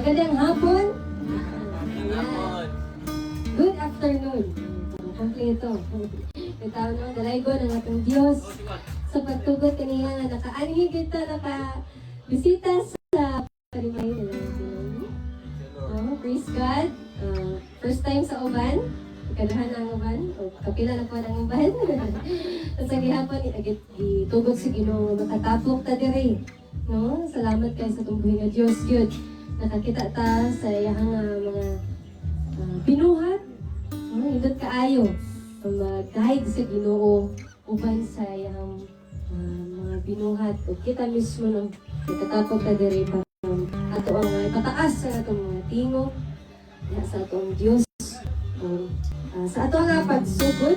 Magandang hapon. Hapon. Good afternoon. Kompleto. Itaw no, dalaygo ng atong Diyos sa pagtugot kaniya nga nakaanhi kita bisita sa palimay nila. Oh, praise God. First time sa uban. Ikadahan ang uban. O kapila na po ng uban. At sa gihapon, itugot si Ginoo matatapok ta diri. No? Salamat kayo sa tumbuhin nga Diyos. Good. Nakakita ta sa iyang mga binuhat. Hindot kaayo. Mag-guide sa Ginoo uban sa iyang mga binuhat. O kita mismo nung natatapok ta diri para ato ang ipataas sa atong mga tingog sa atong Diyos. Sa ato nga pagsugod,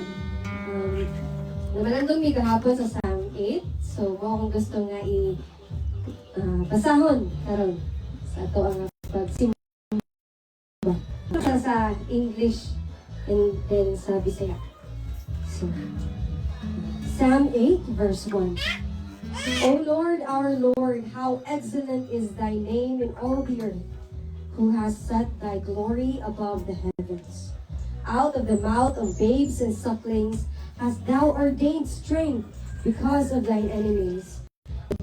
naman mi kahapon sa Psalm 8. So, kung gusto nga basahon karon sa ato ang pagsimba sa English and then sa Bisaya. So, Psalm 8 verse 1. O Lord, our Lord, how excellent is thy name in all the earth, who has set thy glory above the heavens. Out of the mouth of babes and sucklings hast thou ordained strength because of thine enemies.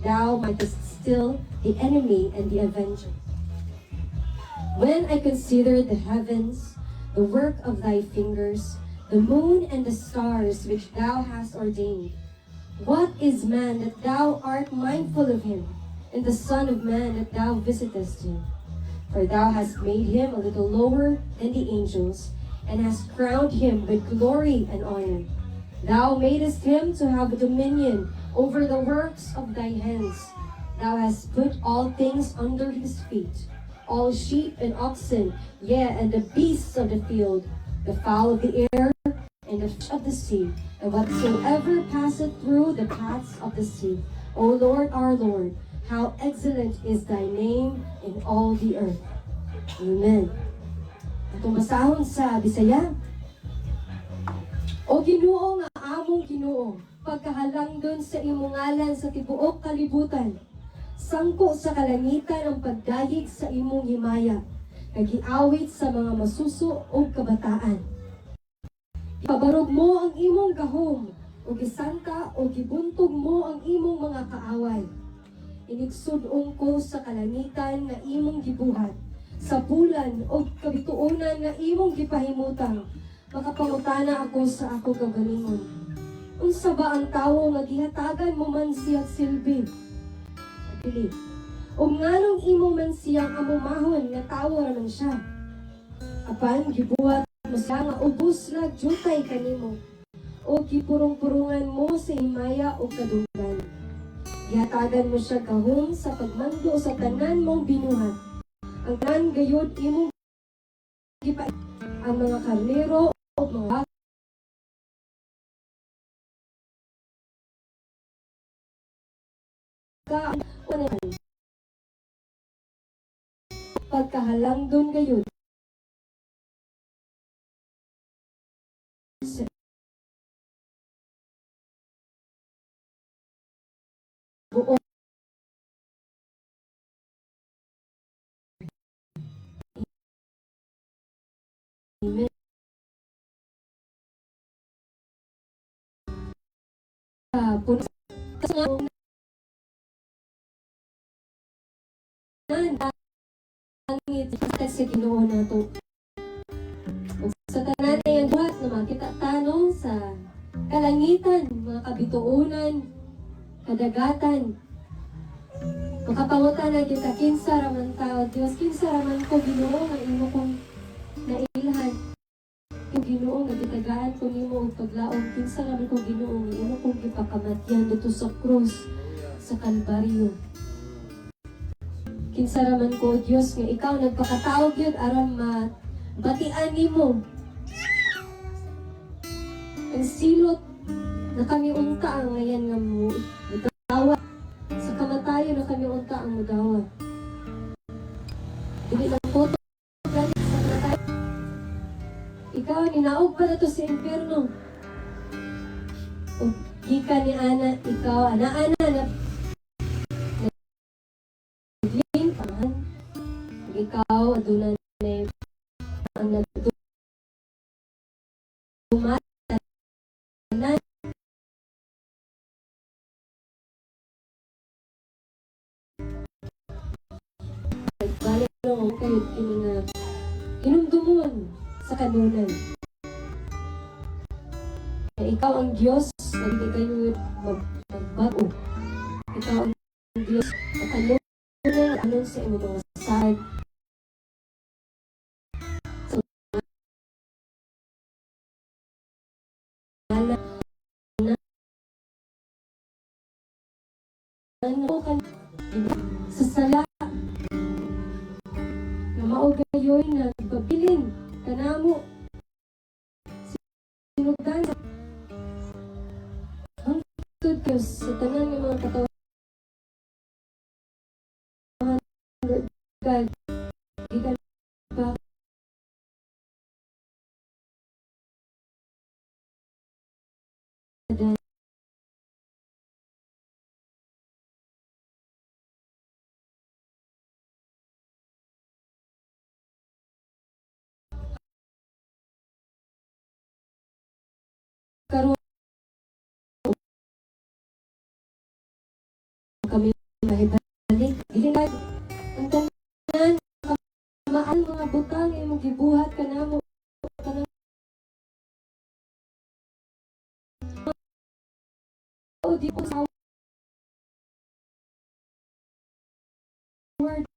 Thou mightest still the enemy and the avenger. When I consider the heavens, the work of thy fingers, the moon and the stars which thou hast ordained, what is man that thou art mindful of him, and the son of man that thou visitest him? For thou hast made him a little lower than the angels, and hast crowned him with glory and honor. Thou madest him to have dominion over the works of thy hands. Thou hast put all things under his feet, all sheep and oxen, yea, and the beasts of the field, the fowl of the air, and the fish of the sea, and whatsoever passeth through the paths of the sea. O Lord, our Lord, how excellent is thy name in all the earth. Amen. Atong basahon sa Bisaya. O Ginoo nga among Ginoo, pagkahalangdon sa imong ngalan sa tibuok kalibutan, sangko sa kalangitan ang pagdayeg sa imong himaya, nagiawit sa mga masuso o kabataan. Ipabarog mo ang imong gahom, o gisangka o gibuntog mo ang imong mga kaaway. Inigsudong ko sa kalangitan na imong gibuhat, sa bulan o kabituunan nga imong gipahimutang, makapangutana ako sa ako kagalingon. Unsa ba ang tawo nga gihatagan mo man siya silbi? Pili. O nganong imo man siyang amumahon nga tawo raman siya. Apan gibuhat mo siya nga ubos na jutay kanimo, o gipurong-purungan mo sa himaya o kadunggan. Gihatagan mo siya gahom sa pagmando sa tanan mong binuhat. Ang tanan gayud imong gipa ang mga karnero o mga pagkahalangdon gayud. Buong Amen. Punta sa Ginoo nato. Sa tanan na yan buhat na makita tanong sa kalangitan, mga kabituunan, kadagatan. Makapangutan na kita, kinsa raman tao, Diyos, kinsa raman ko Ginoo nga imo kong nailhan. Yung Ginoo nga gitagaan ko nimo og paglaom, kinsa raman ko Ginoo nga imo kong gipakamatyan dito sa krus sa Kalbaryo. Kinsa raman ko Dios nga ikaw nagpakatao gyud aron mabatian nimo. Ang silot na kami unta ang ngayon nga mo mudawa. Sa kamatayon na kami unta ang mudawa. Dili lang po to galit sa kamatayon. Ikaw ninaog pa na to sa impyerno. O gikan ni ana, ikaw ana na ikaw aduna ang nagtumatanan balik lang kayo kini nga hinumdumon sa kanunan. Na ikaw ang Diyos, na hindi kayo magbago. Ikaw ang Diyos na kanunan anon sa imong mga sahag. Sa ngalan na ano kan sa sala na maugayoy na pabilin kanamo sinugdan ang tud Diyos sa tanan ng mga katawan God gikan ba karon kami mahibalik dili na ang tanan kamaan mga butang imong gibuhat kanamo kanang di ko sa word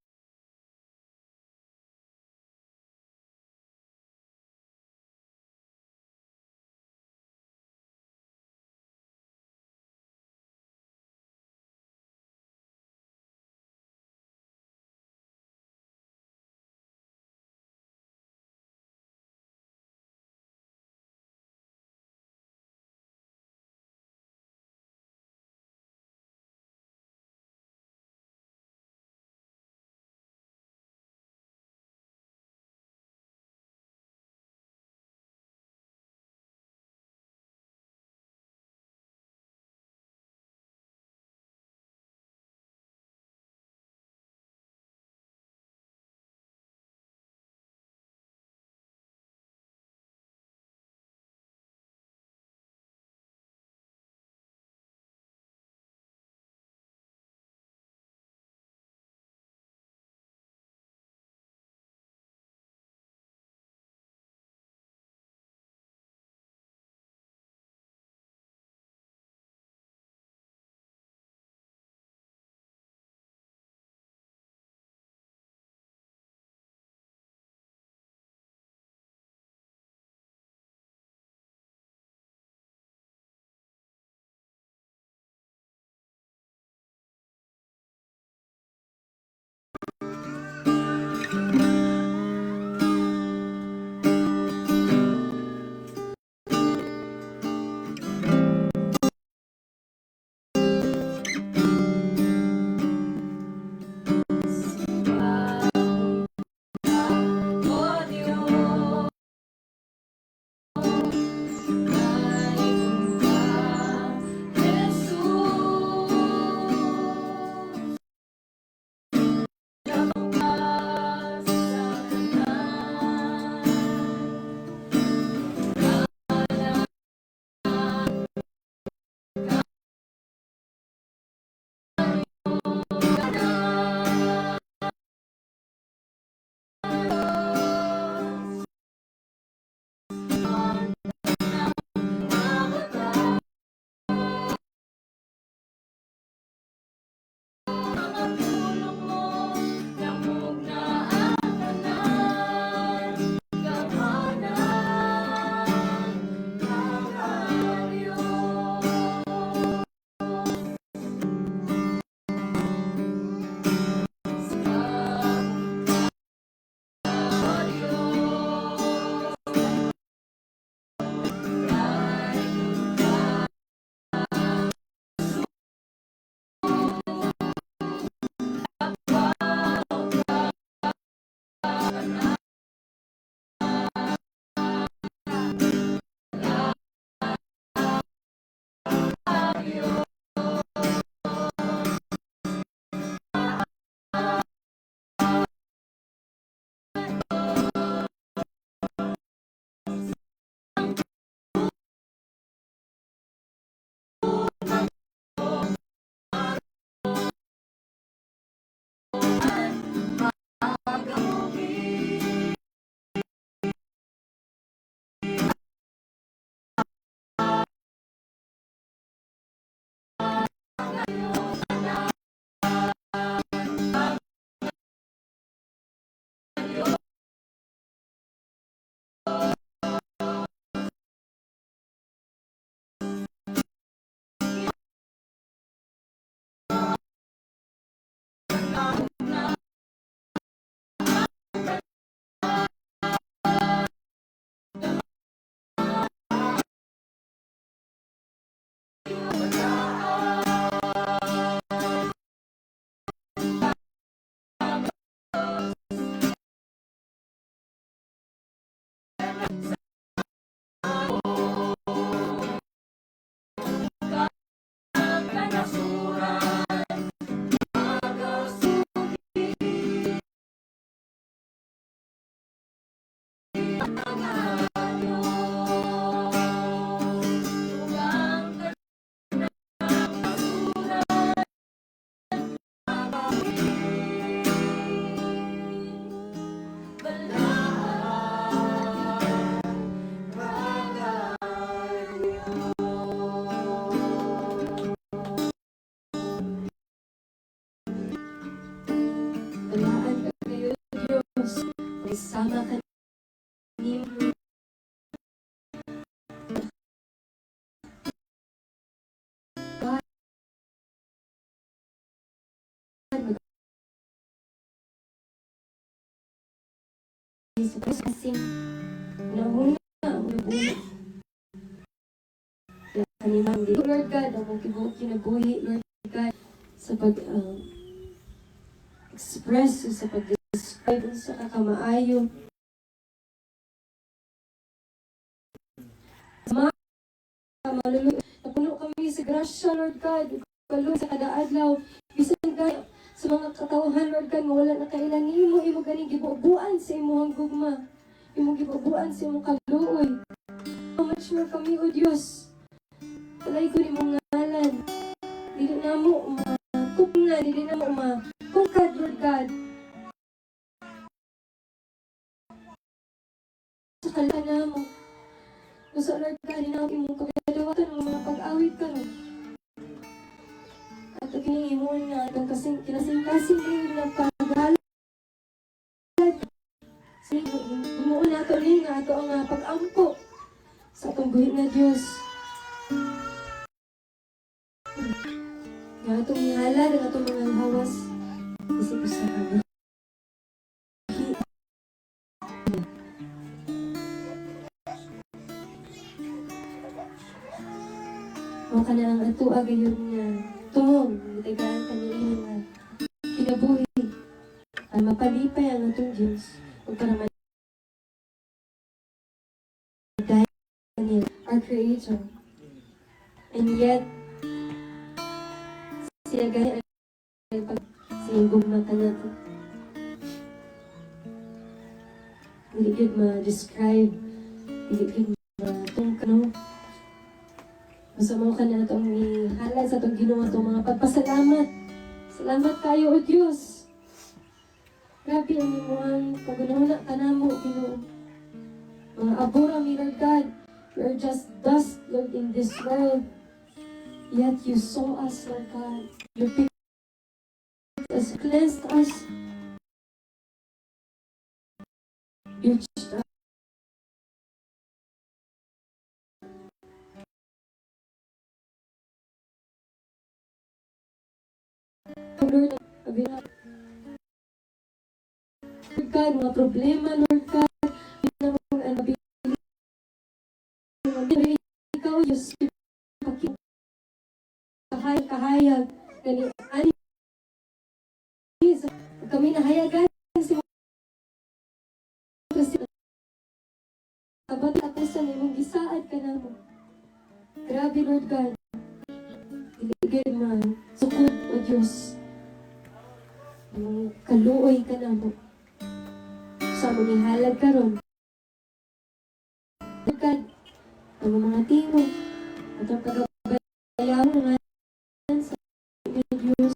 Diyos. Isama ka ni kasi nahuna ang buhay. Kanimang di. Lord God, ang mong kinabuhi, Lord God, sa pag-express, sa pag-describe sa kakamaayo. Maluluyo. Napuno kami sa grasya, Lord God. Kaluwa sa kada adlaw. Bisan kayo sa mga katawhan, Lord God, wala na kailan imo ganing gibubuan sa imong gugma. Imo gibubuan sa imong kaluoy. How much more kami, O Diyos. Talay ko ni mong ngalan. Dili na mo makupna, dili na mo makukad, Lord God. Sa kalita na mo. Gusto, Lord God, hinawin mo kagadawatan ng mga pag-awit ka no. At kinihimon na itong kinasing-kasing rin na pag-alad. Himuon na ito rin nga ito ang pag-ampo sa itong buhit na Diyos. Nga itong nihalad ang itong mga hawas. Kasi gusto kami. O ka na ang ato agayon nga tumong, itagaan ka niya nga kinabuhi ang mapalipay ang atong Diyos o para Daniel, our Creator. And yet, siya gani ang pag-singgugma ka natin. Hindi good ma-describe, hindi good ma-tungkano. Masama ka na itong ihalad sa itong ginawa itong mga pagpasalamat. Salamat kayo, O Diyos. Grabe ang imuang pag-unahuna ka na mo, Ginoo. Mga abura, Lord God. We are just dust, Lord, in this world. Yet you saw us, Lord God. You picked us, cleansed us. You judged us. Lord, Lord God, mga problema, Lord God, ikaw, Diyos, kahayag, ani, kami nahayagan si kasi kabat ako sa imong gisaad ka na mo. Grabe, Lord God. Iligay man, sukod, O Diyos. Kaluoy ka na mo. Sa mo nihalag ka ron. Lord God, ang mga timo, at ang pagkabayaw ng sa Diyos.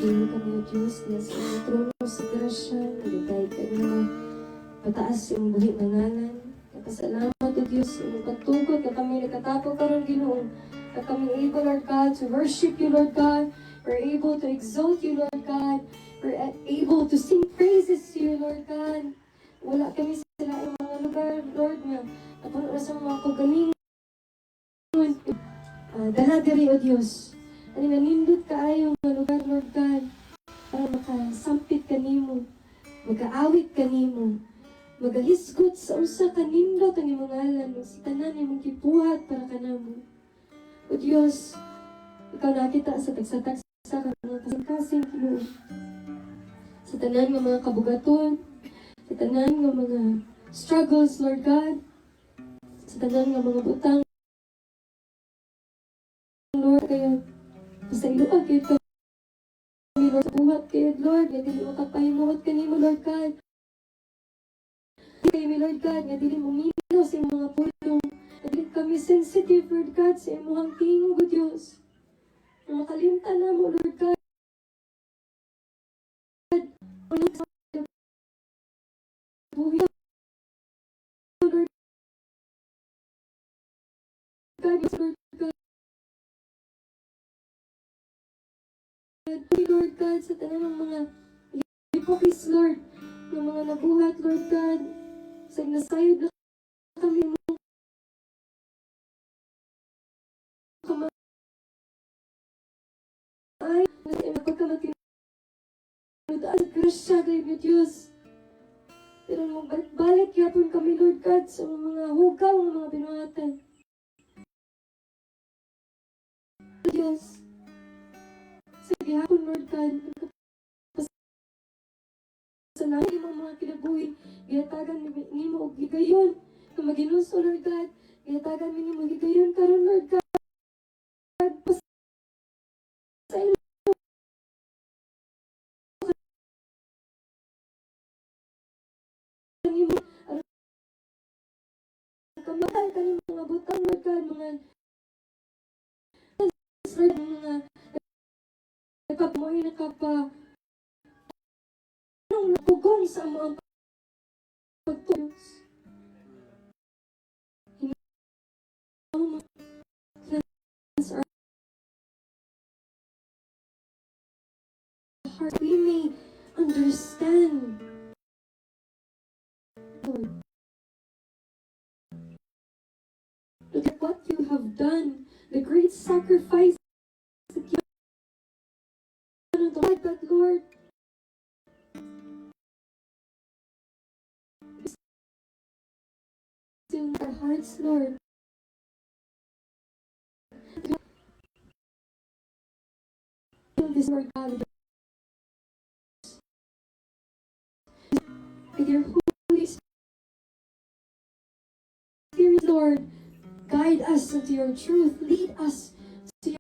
Pagpili kami o Diyos na sa iyong trono sa grasya, naligay ka na pataas sa iyong buhi na ngalan. Kapasalamat o Diyos, sa iyong pagtugot na kami nagkatapo karon Ginoon, na kami able, Lord God, to worship you, Lord God. We're able to exalt you, Lord God. We're able to sing praises to you, Lord God. Wala kami sa laing mga lugar, Lord, na napuno na sa mga kagalingon. Dala diri o Diyos. Ano nga, nindot kaayo mga lugar, Lord God, para makasampit kanimo, mag-aawit kanimo, magahisgot sa usa kanindot ang imong ngalan, magsitanan imong gibuhat para kanamo. O Diyos, ikaw nakita sa tagsa-tagsa ka mga kasing-kasing Ginoo. Sa tanan ng mga kabugaton, sa tanan ng mga struggles, Lord God, sa tanan ng mga butang, Lord, kayo, sa iluag kayo kami, Lord, sa buhat kayo, Lord, nga dili makapahimuot kanimo, Lord God. Kayo, Lord God, nga dili mumino sa imong mga pulong, nga dili kami sensitive, Lord God, sa imong tingog, O Diyos. Nga makalimtan na mo, Lord God. Ulit sa buhi, Lord God, Lord God. Lord God, sa tanan ng mga hypocrites, Lord, ng mga nabuhat, Lord God, sa nasayod na kami mo, kamay, na pagkamatinudaan, grasya kayo ni Diyos. Pero magbalik yapon kami, Lord God, sa mga hugaw ng mga binuhatan. Diyos, sa gihapon, Lord God, sa langit ng mga kinabuhi, gihatagan ni mo og higayon, na maginuso, Lord God, gihatagan ni mo higayon karon, Lord God, sa ilo, kanimo, kamatay kanimo mga butang, Lord God, mga Lord, mga nakapamoy, anong napugong sa mga pagtulos. Cleanse our heart. We may understand, Lord, that what you have done, the great sacrifice that you have done on the Lord, but Lord, still in our hearts, Lord. Fill this, Lord God, with your Holy Spirit, Lord. Guide us into your truth. Lead us to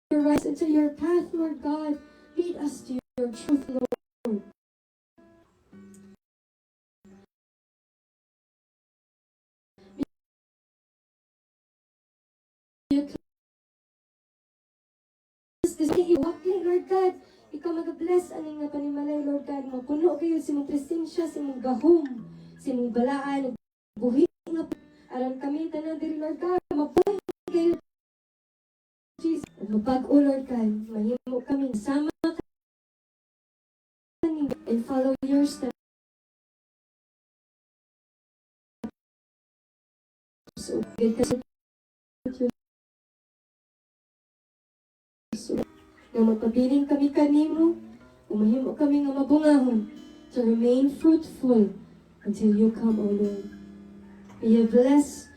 your right, into your path, Lord God. Lead us to your truth, Lord. This day, walking, Lord God. Ikaw mag-bless aning nga panimalay, Lord God. Mapuno kayo sa mong presensya, sa mong gahom, sa mong balaan, buhi nga. Aron kami tanan diri, Lord God. Mapuno kayo, Jesus. Mapag-o, Lord God. Mahimo kami sama kami and follow your steps. So, good ka sa nga magpabiling kami kanimo, umahimo kami nga mabungahon to remain fruitful until you come, O Lord. May you bless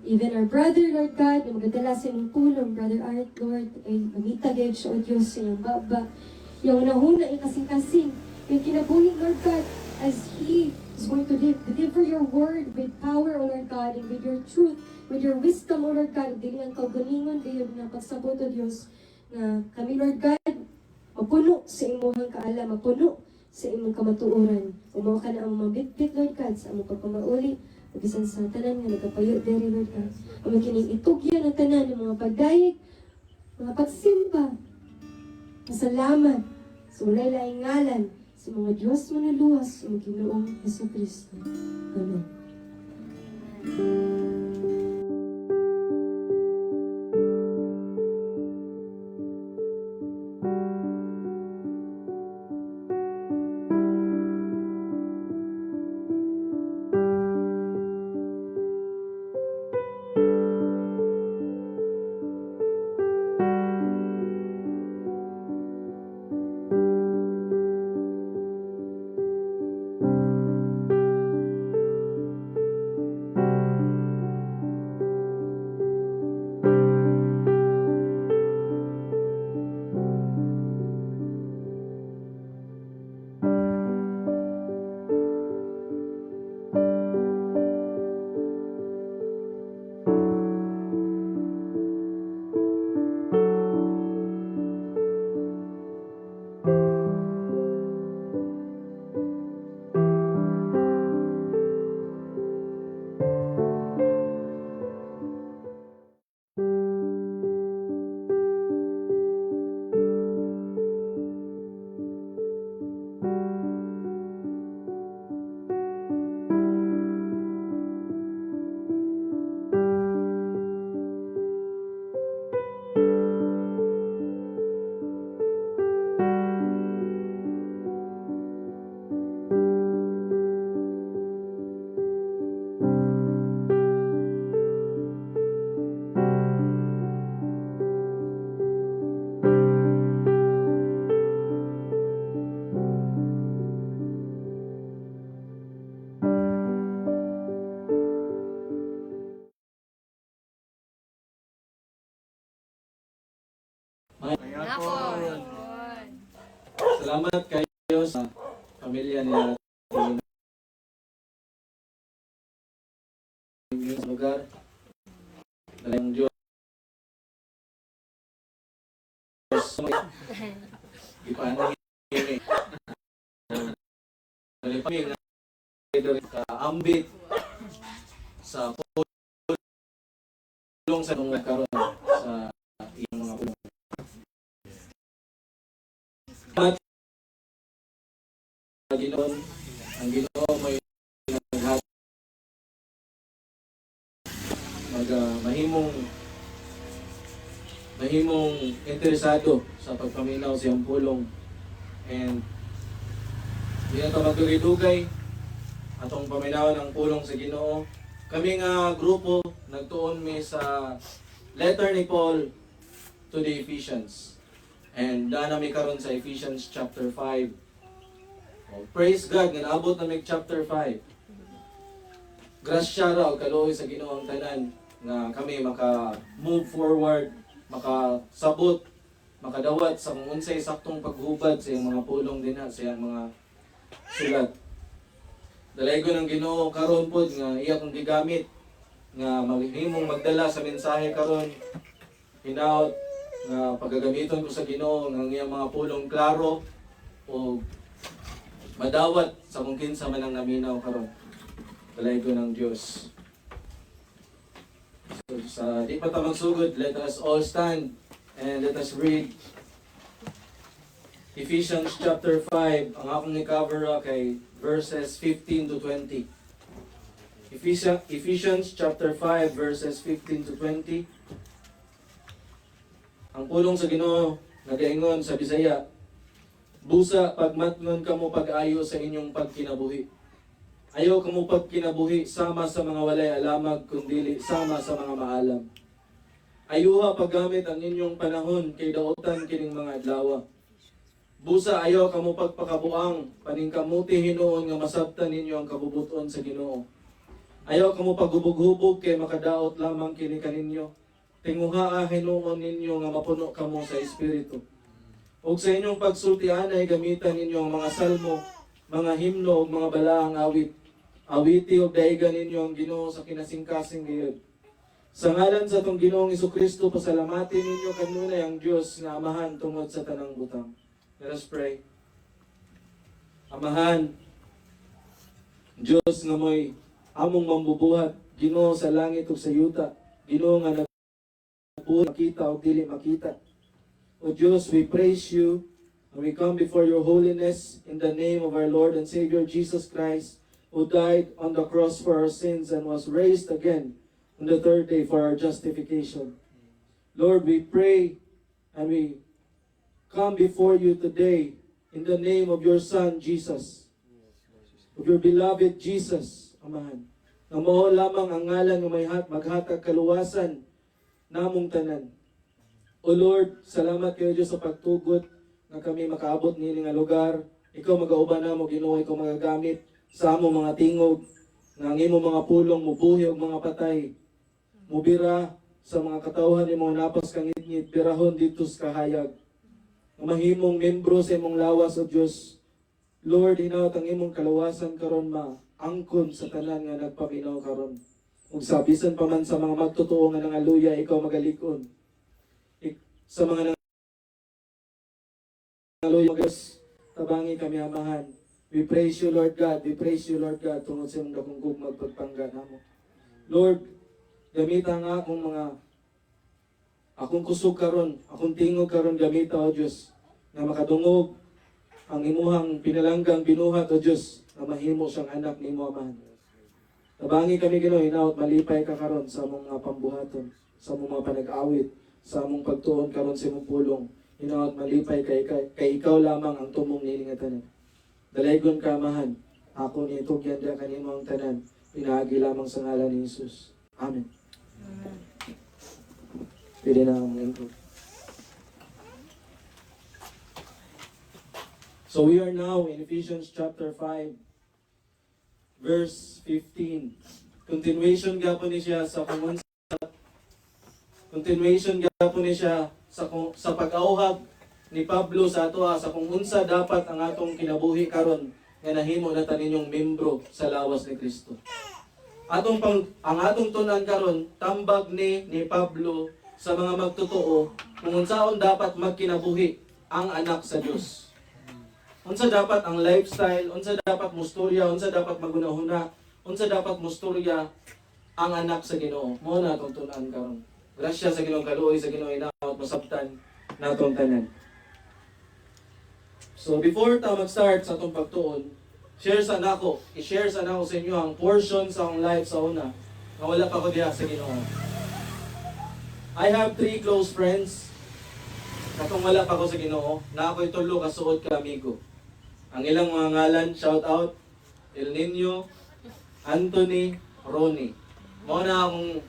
even our brother, Lord God, na magadala sa inyong pulong, Brother Art, Lord, ay mamitagay siya, O Diyos, sa iyong baba. Yung nahuna, yung kasing-kasing, yung kinabuhi, Lord God, as He is going to deliver your word with power, O Lord God, and with your truth, with your wisdom, O Lord God, dili ang kaugalingon, dili ang pagsabot, O Diyos, na kami, Lord God, mapuno sa imong kaalam, mapuno sa imong kamatuoran. Umaw ka na ang mabitbit, Lord God, sa among pagpamauli, o bisan sa tanan nga nagapayo diri, Lord God. O makining itugyan ang tanan ng mga pagdayeg, mga pagsimba, Pasalamat sa unay laing ngalan sa mga Diyos manuluwas o Ginoong Jesucristo. Amen. Napon. Salamat kayo sa pamilya niya sa lugar. Dahil ang Diyos ipaanangin dahil kami nga kaambit sa pulong sa mga karon sa iyong mga pulong. At ang Ginoo may mahimong interesado sa pagpaminaw siyang pulong, and di na ito magdugay-dugay atong paminawan ng pulong sa Ginoo. Kami nga grupo nagtuon mi sa letter ni Paul to the Ephesians, and daan nami karon sa Ephesians chapter 5. Oh, praise God nga naabot na mig chapter 5. Grasya raw kaluoy sa Ginoo ang tanan nga kami maka-move forward, makasabot, makadawat sa kung unsay saktong paghubad sa iyang mga pulong dinha sa iyang mga sulat. Dalaygo ng Ginoo karon pod nga iya kong gigamit nga maghimong magdala sa mensahe karon. Hinaut nga pagagamiton ko sa Ginoo nga iyang mga pulong klaro o madawat sa kung kinsa man ang naminaw karon. Dalaygo ng Dios. So, sa di pa ta magsugod, let us all stand and let us read Ephesians chapter 5. Ang akong i-cover kay verses 15 to 20. Ephesians chapter 5 verses 15 to 20. Ang pulong sa Ginoo nagaingon sa Bisaya, busa pagmatngon kamo pag-ayo sa inyong pagkinabuhi. Ayaw kamo pagkinabuhi sama sa mga walay alamag, kundili sama sa mga maalam. Ayuha paggamit ang inyong panahon kay daotan kining mga adlaw. Busa ayaw kamo pagpakabuang, paningkamuti hinuon nga masabtan ninyo ang kabubuton sa Ginoo. Ayaw kamo paghubog-hubog kay makadaot lamang kini kaninyo. Tinguhaa hinuon ninyo nga mapuno kamo sa Espiritu. Ug sa inyong pagsultian ay gamitan ninyo ang mga salmo, mga himno ug mga balaang awit. Awiti ug daigan ninyo ang Ginoo sa kinasingkasing gayud. Sa ngalan sa atong Ginoong Jesucristo, pasalamatin ninyo kanunay ang Dios nga Amahan tungod sa tanang butang. Let us pray. Amahan, Dios nga moy among mambubuhat, Ginoo sa langit ug sa yuta, Ginoo nga nagbuhat makita ug dili makita. O Diyos, we praise you, and we come before your holiness in the name of our Lord and Savior Jesus Christ, who died on the cross for our sins and was raised again on the third day for our justification. Lord, we pray and we come before you today in the name of your Son, Jesus, of your beloved Jesus, Amahan. Na mao lamang ang ngalan ng may maghatag kaluwasan namong tanan. O Lord, salamat kayo Diyos sa pagtugot na kami makaabot nini nga lugar. Ikaw mag-auban na mo, Ginoo, ikaw magagamit sa among mga tingog, nga ang imo mga pulong, mubuhi og mga patay, mubira sa mga katawhan ni mga napas kangit-ngit, birahon dito sa kahayag. Ang mahimong membro sa imong lawas o Diyos, Lord, hinaot ang imong kalawasan karon angkon sa tanan nga nagpaminaw karon. Ug sabisan pa man sa mga magtotoo nga nangaluya, ikaw magalikon. Sa mga nangaluya, Diyos, tabangi kami amahan. We praise you, Lord God. We praise you, Lord God, tungod sa imong dakong gugmag pagpangga namo. Lord, gamita nga akong kusog karon, akong tingog karon, gamita o Diyos, na makadungog ang imuhang pinalanggang binuhat o Diyos, na mahimo siyang anak ni mo, Amahan. Tabangi kami, Ginoo, hinaot malipay ka karon sa among mga pambuhaton, sa among mga panag-awit, sa among pagtuon karon sa imong pulong. Hinaot malipay kay ikaw lamang ang tumong nini nga tanan. Dalaygon ka, Amahan. Ako ni itugyan dia kanimo ang tanan. Pinaagi lamang sa ngalan ni Jesus. Amen. Pwede na ang intro. So we are now in Ephesians chapter 5, verse 15. Continuation gapon ni siya sa sa pag-auhag ni Pablo sa ato sa kung unsa dapat ang atong kinabuhi karon nga nahimo na taninyong membro sa lawas ni Kristo. Ang atong tunan karon tambag ni Pablo sa mga magtotoo kung unsaon dapat magkinabuhi ang anak sa Dios. Unsa dapat ang lifestyle, unsa dapat mustorya, unsa dapat magunahuna, unsa dapat mustorya ang anak sa Ginoo. Mao na atong tunan karon. Grasya sa Ginoo, kaluoy sa Ginoo, inaot masabtan natong tanan. So before ta mag-start sa atong pagtuon, i-share sa nako sa inyo ang portion sa akong life sa una na wala pa ko diha sa Ginoo. I have 3 close friends. Katong wala pa ko sa Ginoo, na ako'y tulo kasuod ka amigo. Ang ilang mga ngalan, shout out, El Nino, Anthony, Ronnie. Mao na akong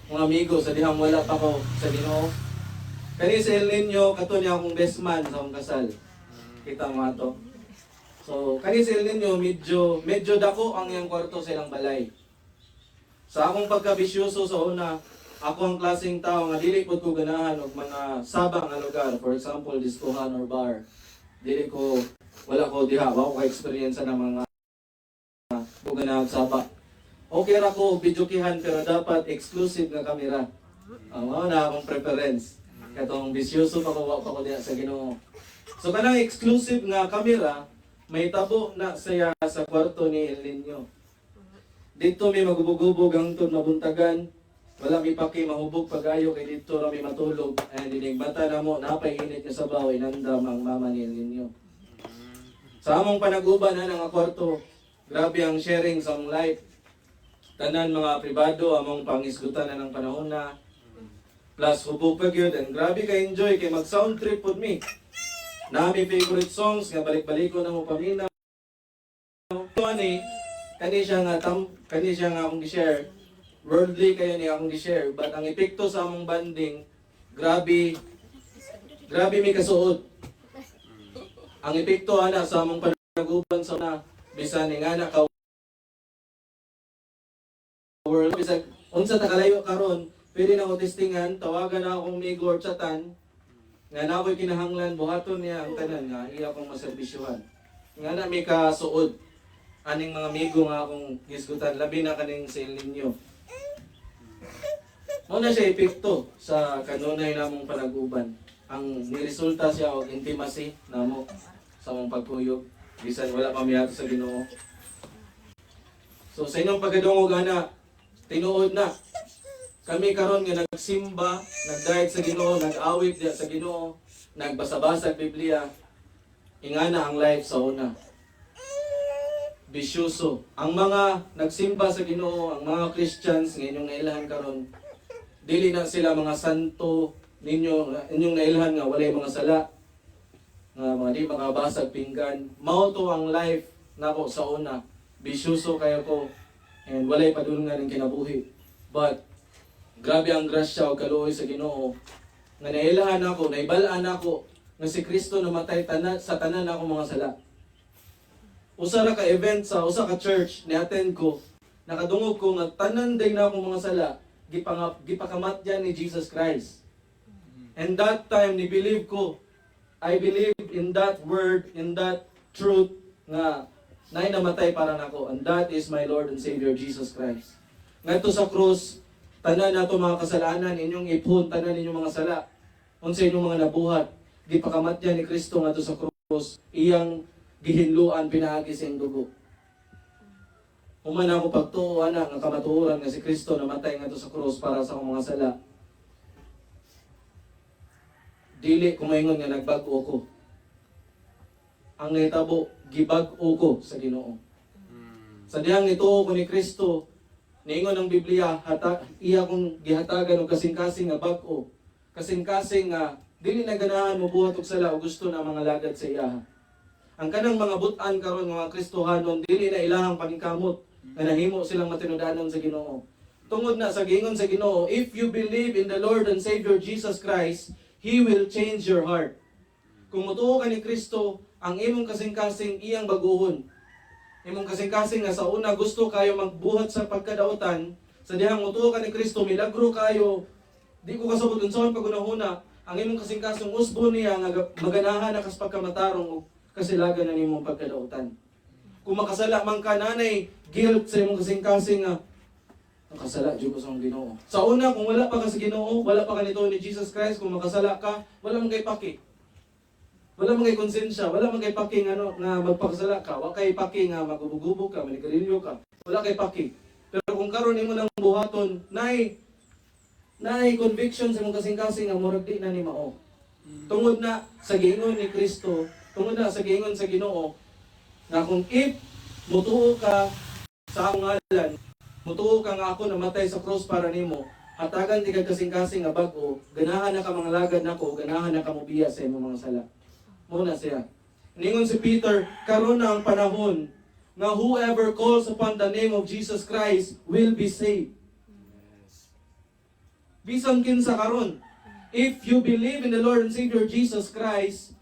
mga amigo sa dihang wala pa ko sa Ginoo. Kani si El Nino, kato niya akong best man sa akong kasal. Kita mo ato. So, kani si El Nino, medyo dako ang iyang kwarto sa ilang balay. Sa akong pagkabisyoso sa una, ako ang klaseng tao nga dili pod ko ganahan og mga sabang nga lugar, for example, diskohan or bar. Wala ko diha, wala ko ka-experience ng mga ganahan saba. Okay ra ko videokihan pero dapat exclusive nga kamera. Mao na akong preference. Katong bisyoso pa ko diha sa Ginoo. So kanang exclusive nga kamera, may tabo na saya sa kwarto ni El Nino. Dito may magubog-ubog hangtod mabuntagan. Wala may paki mahubog pag-ayo kay dito ra may matulog. And dinig bata na mo, napay init niya sa baw, inandam ang mama ni El Nino. Sa among panaguban na nga kwarto, grabe ang sharing sa among life. Tanan mga pribado, among pangisgutan na ng panahon na. Plus hubog pa gyud and grabe ka enjoy kay mag sound trip pod me. Nami favorite songs nga balik-balik ko na mo paminaw. Kani siya nga akong gi-share. Worldly kayo ni akong gi-share, but ang epekto sa among banding grabe may kasuod. Ang epekto ana sa among panaguban sa na bisan ni nga ka world bisan unsa ta kalayo karon, pwede na ko testingan, tawagan na akong migo or chatan nga nakoy kinahanglan buhaton niya ang tanan nga iya akong maserbisyuhan. Nga na may kasuod aning mga migo nga akong gisgutan, labi na kaning sa El Nino. Mao na siya epekto sa kanunay namong panaguban. Ang niresulta siya og intimacy namo sa among pagkuyog bisan wala pa miyato sa Ginoo. So sa inyong pagkadungog ana, tinuod na kami karon nga nagsimba, nagdayeg sa Ginoo, nag-awit diha sa Ginoo. nagbasa-basa Biblia, ingana ang life sa una. Bisyoso. Ang mga nagsimba sa Ginoo, ang mga Christians ngayon nailahan karon, dili na sila mga santo ninyo inyong nailahan nga walay mga sala nga mga di makabasag pinggan. Mao to ang life nako sa una. Bisyoso kayo ko and walay padulungan ng kinabuhi. But grabe ang grasya o kaluoy sa Ginoo nga nailahan ako, naibalaan ako nga si Kristo namatay sa tanan ako mga sala. Usa ra ka event sa usa ka church ni attend ko, nakadungog ko nga tanan day na akong mga sala gipakamatyan ni Jesus Christ. And that time ni believe ko, I believe in that word, in that truth nga nay namatay para nako, and that is my Lord and Savior Jesus Christ. Ngadto sa krus, tanan nato mga kasalanan inyong ipon, tanan inyong mga sala, unsa inyong mga nabuhat, gipakamatyan ni Kristo ngadto sa krus, iyang gihinluan pinaagi sa dugo. Human ako pagtuo ana nga kamatuoran nga si Kristo namatay ngadto sa krus para sa akong mga sala. Dili ko maingon nga nagbag-o ko. Ang nahitabo, gibag-o ko sa Ginoo. Sa dihang nituo ko ni Kristo, niingon ang Biblia, iya kong gihatagan og kasing-kasing nga bag-o. Kasing-kasing nga dili na ganahan mo buhat og sala o gusto na mga lagad sa iya. Ang kanang mga but-an karon mga Kristohanon dili na ilahang pagkamot nga nahimo silang matinudanon sa Ginoo. Tungod na sa giingon sa Ginoo, if you believe in the Lord and Savior Jesus Christ, He will change your heart. Kung mutuo ka ni Kristo, ang imong kasing-kasing iyang baguhon. Imong kasing-kasing nga sa una gusto kayo magbuhat sa pagkadautan, sa dihang mutuo ka ni Kristo, milagro kayo, di ko kasabot unsaon pagunahuna, ang imong kasing-kasing usbo niya nga maganahan na kas pagkamatarong kasilagan na nimong pagkadautan. Kung makasala man ka, nanay, guilt sa imong kasing-kasing nga, nakasala dyan ko sa Ginoo. Sa una, kung wala pa ka sa Ginoo, wala pa ka nito ni Jesus Christ, kung makasala ka, wala mong kay paki. Wala mong kay konsensya, wala mong kay paki nga magpakasala ka, wala kay paki nga magubog-ubog ka, manigarilyo ka, wala kay paki. Pero kung karon imo nang buhaton, nay conviction sa imong kasing-kasing nga murag di na ni mao. Tungod na sa giingon ni Kristo, tungod na sa giingon sa Ginoo, na kung if mutuo ka sa akong ngalan, mutuo ka nga ako namatay sa cross para nimo, hatagan ti kag kasing-kasing nga bag-o, ganahan na ka mga lagad nako, ganahan na ka mobiya sa imong mga sala. Muna siya. Ningon si Peter, karon na ang panahon nga whoever calls upon the name of Jesus Christ will be saved. Bisan kinsa karon, if you believe in the Lord and Savior Jesus Christ,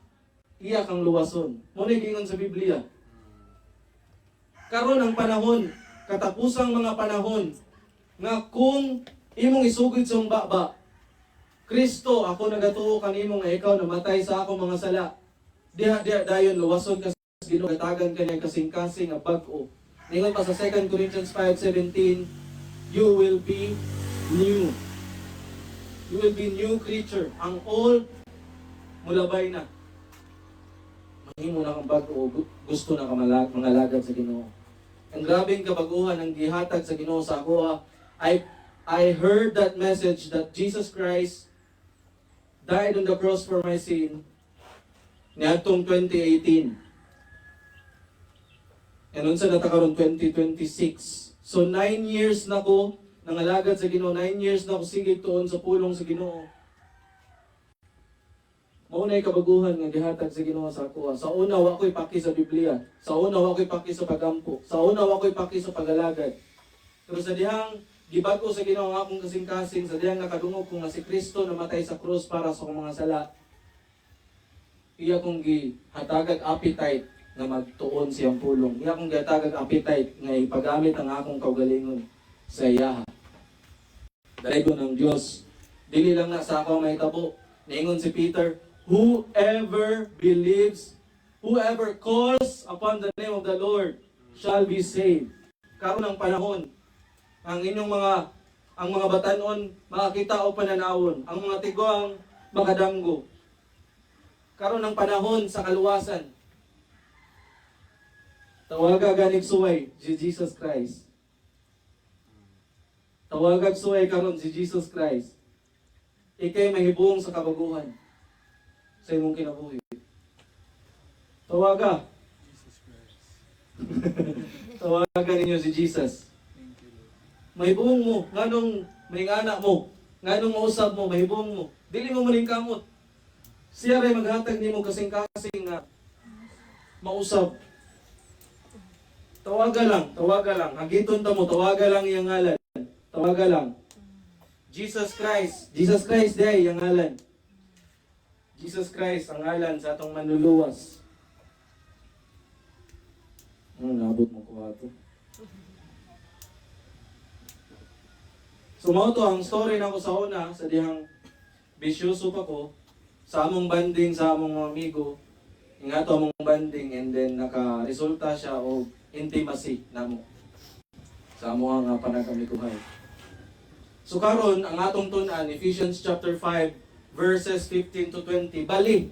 iya kang luwason. Muna gingon sa Biblia. Karon ang panahon, katapusang mga panahon, nga kung imong isugid sa baba, Kristo, ako nagatuo kanimo nga ikaw namatay sa akong mga sala. Diha dayon luwason ka sa Ginoo, gatagan kanya kasing-kasing nga bag-o. Ningon pa sa 2 Corinthians 5:17, you will be new. You will be new creature. Ang old mulabay na. Mahimo na kang bag-o, gusto na ka mga lagad sa Ginoo. Ang grabing kabaguhan ang gihatag sa Ginoo sa ako. I heard that message that Jesus Christ died on the cross for my sin niadtong 2018. And unsa na ta karon 2026. So 9 years na ko nangalagad sa Ginoo, 9 years na ko sigig tuon sa pulong sa Ginoo. Mao na kabaguhan nga gihatag sa Ginoo sa ako. Sa una wa ko'y paki sa Biblia. Sa una wa ko'y paki sa pagampo. Sa una wa ko'y paki sa pagalagad. Pero sa dihang gibag-o sa Ginoo ang akong kasing-kasing, sa dihang nakadungog ko nga si Kristo namatay sa krus para sa akong mga sala, iya kong gihatagag appetite nga magtuon siyang pulong. Iya kong gihatagag appetite nga ipagamit ang akong kaugalingon sa iya. Dahil ng Diyos. Dili lang na sa ako may tabo. Naingon si Peter, whoever believes, whoever calls upon the name of the Lord shall be saved. Karon ang panahon, ang mga batanon makakita o pananawon, ang mga tigong makadanggo. Karon ang panahon sa kaluwasan. Tawaga ganig suway si Jesus Christ. Tawagag suway karon si Jesus Christ. Ikay mahibong sa kabaguhan. sa imong kinabuhi? Tawaga. Tawagan ninyo si Jesus. Mahibong mo, nganong may anak mo, nganong mausab mo, mahibong mo. Dili mo maling kamot. Siya rin maghatag nimo kasing-kasing nga mausab. Tawaga lang. Hagiton ta mo, tawaga lang iyang ngalan. Tawaga lang. Jesus Christ day iyang ngalan. Jesus Christ ang ngalan sa atong manluluwas. Nabot mo ko ato. So mao to ang story nako sa una sa dihang bisyoso pa ko sa among banding sa among mga amigo. Nga to among banding and then naka-resulta siya og intimacy namo sa among nga panagkamikuhay. So karon ang atong tun-an Ephesians chapter 5 verses 15 to 20. Bali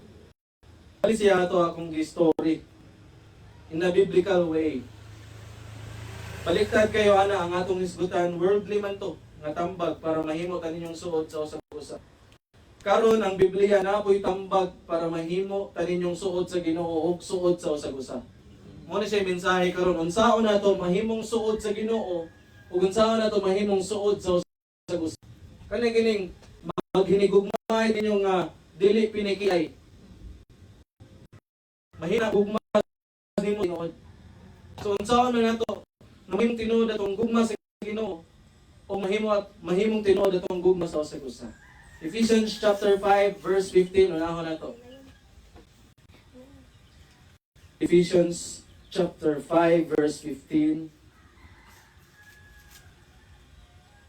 siya ato akong story in a biblical way. Baliktad kayo ana ang atong isgutan, worldly man to nga tambag para mahimo taninyong suod sa usag-usa. Karon ang Biblia napoy tambag para mahimo taninyong suod sa Ginoo ug suod sa usag-usa. Mo na siya mensahe karon unsaon nato mahimong suod sa Ginoo ug unsaon nato mahimong suod sa usag-usa. Kani kining maghinigugmay ninyong dili pinikilay. Mahina gugma nimo tinuod. So unsaon man nato mahimong tinuod atong gugma sa Ginoo o mahimong tinuod atong gugma sa usag-usa. Ephesians chapter 5 verse 15 unahon nato. Ephesians chapter 5 verse 15.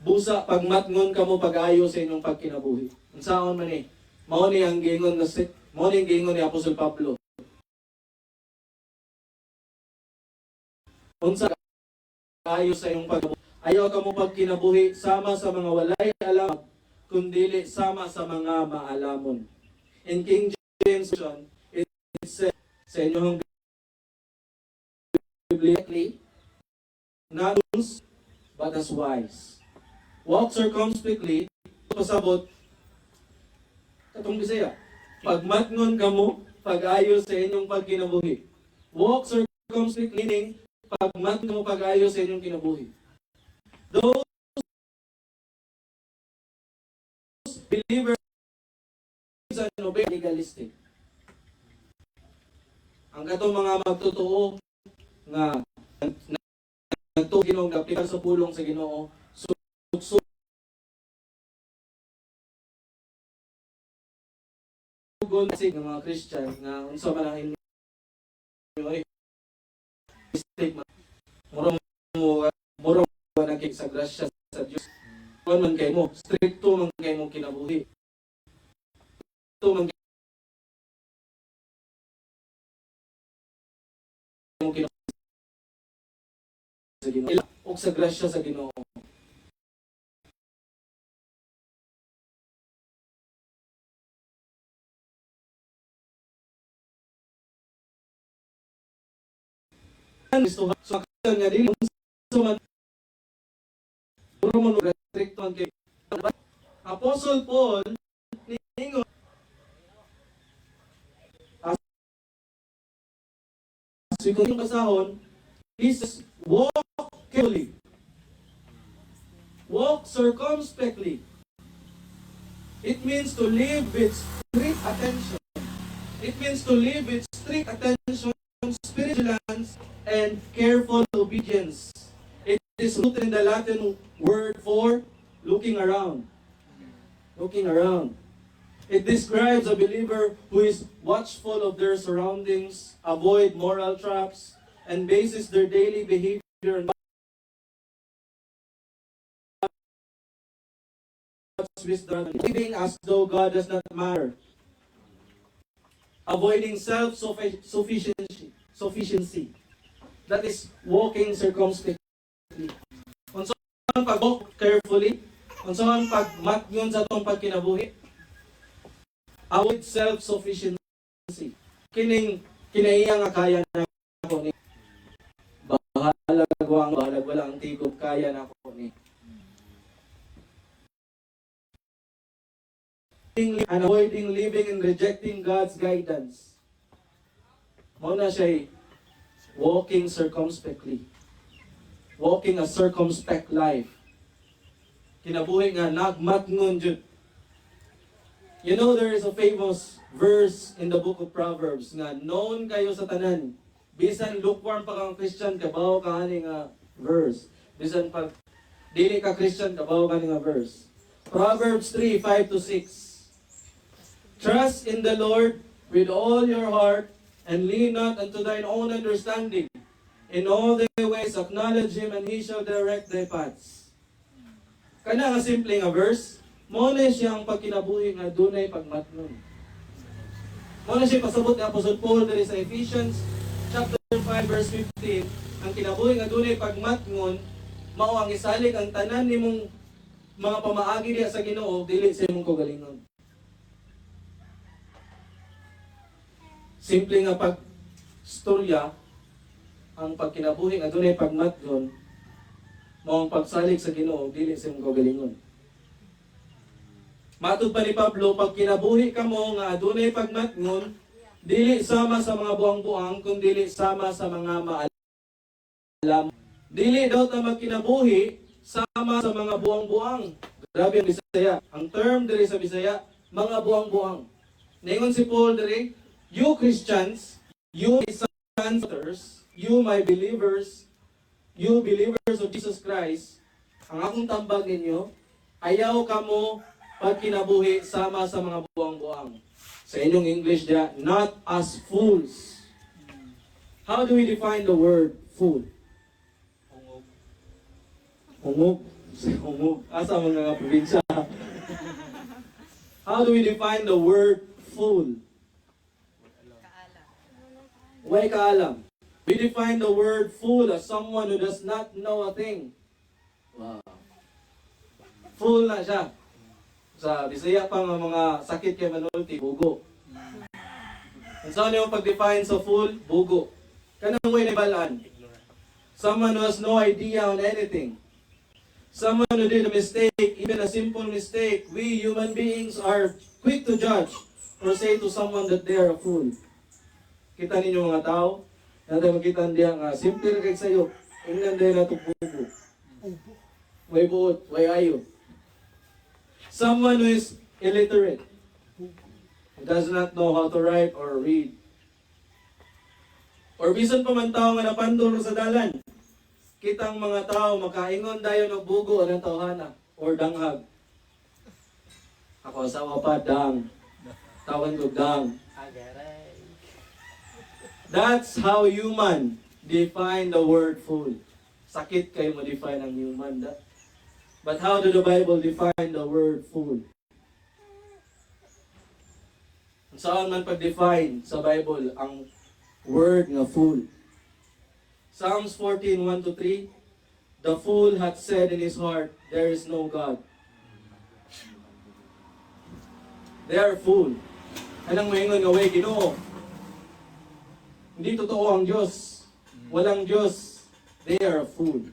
Busa pagmatngon kamo pag-ayo sa inyong pagkinabuhi. Unsaon man ni? Mao ni ang giingon ni Apostol Pablo. Unsa ayo sa inyong pagkinabuhi? Ayaw kamo pagkinabuhi sama sa mga walay alam kundili sama sa mga maalamon. In King James it says sa inyong Biblia, not fools, but as wise. Walk circumspectly, pasabot, katong Bisaya, pagmatngon kamo, pag-ayo sa inyong pagkinabuhi. Walk circumspectly, meaning, pagmatngon mo pag-ayo sa inyong kinabuhi. Those believers and obey legalistic. Ang katong mga magtotoo nga nagtuo Ginoo aplikar sa pulong sa Ginoo sugon sig ng mga Christian nga unsa man ang inyo mistake murong naging sa grasya sa Dios kung man kay mo stricto man kay mo kinabuhi stricto man kay mo kinabuhi sa Ginoo o sa grasya sa Ginoo. So nga dili so man puro mo restricto man kay Apostle Paul ningon as kung basahon he says walk carefully, walk circumspectly. It means to live with strict attention. It means to live with strict attention, spiritual vigilance, and careful obedience. It is rooted in the Latin word for looking around. Looking around. It describes a believer who is watchful of their surroundings, avoid moral traps, and bases their daily behavior on God's wisdom, living as though God does not matter. Avoiding self-sufficiency. That is walking circumspectly. Kung saan pag-walk carefully, kung saan pag-matngon sa itong pagkinabuhi, avoid self-sufficiency. Kinaiya nga kaya na ako ni. Bahalag wala ang tigop kaya na ako ni. and avoiding living and rejecting God's guidance. Mao na siya walking circumspectly. Walking a circumspect life. Kinabuhi nga nagmatngon jud. You know, there is a famous verse in the book of Proverbs nga known kayo sa tanan. Bisan lukewarm pa kang Christian, kabaw ka ani nga verse. Bisan pag dili ka Christian, kabaw ka ani nga verse. Proverbs 3:5-6. Trust in the Lord with all your heart, and lean not unto thine own understanding. In all thy ways acknowledge Him, and He shall direct thy paths. Kana nga simple nga verse, mo na siyang pagkinabuhi nga dunay pagmatnon. Mo na siya pasabot ni Apostle Paul diri sa Ephesians chapter 5 verse 15, ang kinabuhi nga dunay pagmatngon mao ang isalig ang tanan nimong mga pamaagi diha sa Ginoo dili sa imong kaugalingon. Simple nga pagstorya ang pagkinabuhi nga dunay pagmatngon mao ang pagsalig sa Ginoo dili sa imong kaugalingon. Matud pa ni Pablo, pag kinabuhi ka mo nga adunay pagmatngon, dili sama sa mga buang-buang, kundi dili sama sa mga maalam. Dili daw ta magkinabuhi sama sa mga buang-buang. Grabe ang Bisaya. Ang term diri sa Bisaya, mga buang-buang. Ningon si Paul diri, you Christians, you sons, you my believers, you believers of Jesus Christ, ang akong tambag ninyo, ayaw kamo pag kinabuhi sama sa mga buang-buang. Sa inyong English dia, not as fools. How do we define the word fool? Hungog. Hungog? Hungog. Asa mga probinsya. How do we define the word fool? Way kaalam. We define the word fool as someone who does not know a thing. Wow. Fool na siya. Sa Bisaya pa nga mga sakit kay manulti, bugo. And saan yung pag-define sa fool? Bugo. Kanang way na balaan. Someone who has no idea on anything. Someone who did a mistake, even a simple mistake. We human beings are quick to judge or say to someone that they are a fool. Kita ninyo mga tao, natin makita niya nga, simple na kay sayo, ingnan din na ito bugo. Way buot, way ayo. Someone who is illiterate, who does not know how to write or read. Or bisan pa man tao nga napandol sa dalan, kitang mga tao makaingon dayon og bugo anang tawhana or danghag. Ako asawa pa dang. Tawan ko dang. That's how human define the word fool. Sakit kayo mo define ang human. But how do the Bible define the word fool? Saan man pag-define sa Bible ang word nga fool? Psalms 14:1-3, the fool hath said in his heart, there is no God. They are fool. Anong maingon nga way Ginoo? Hindi totoo ang Diyos. Walang Diyos. They are a fool.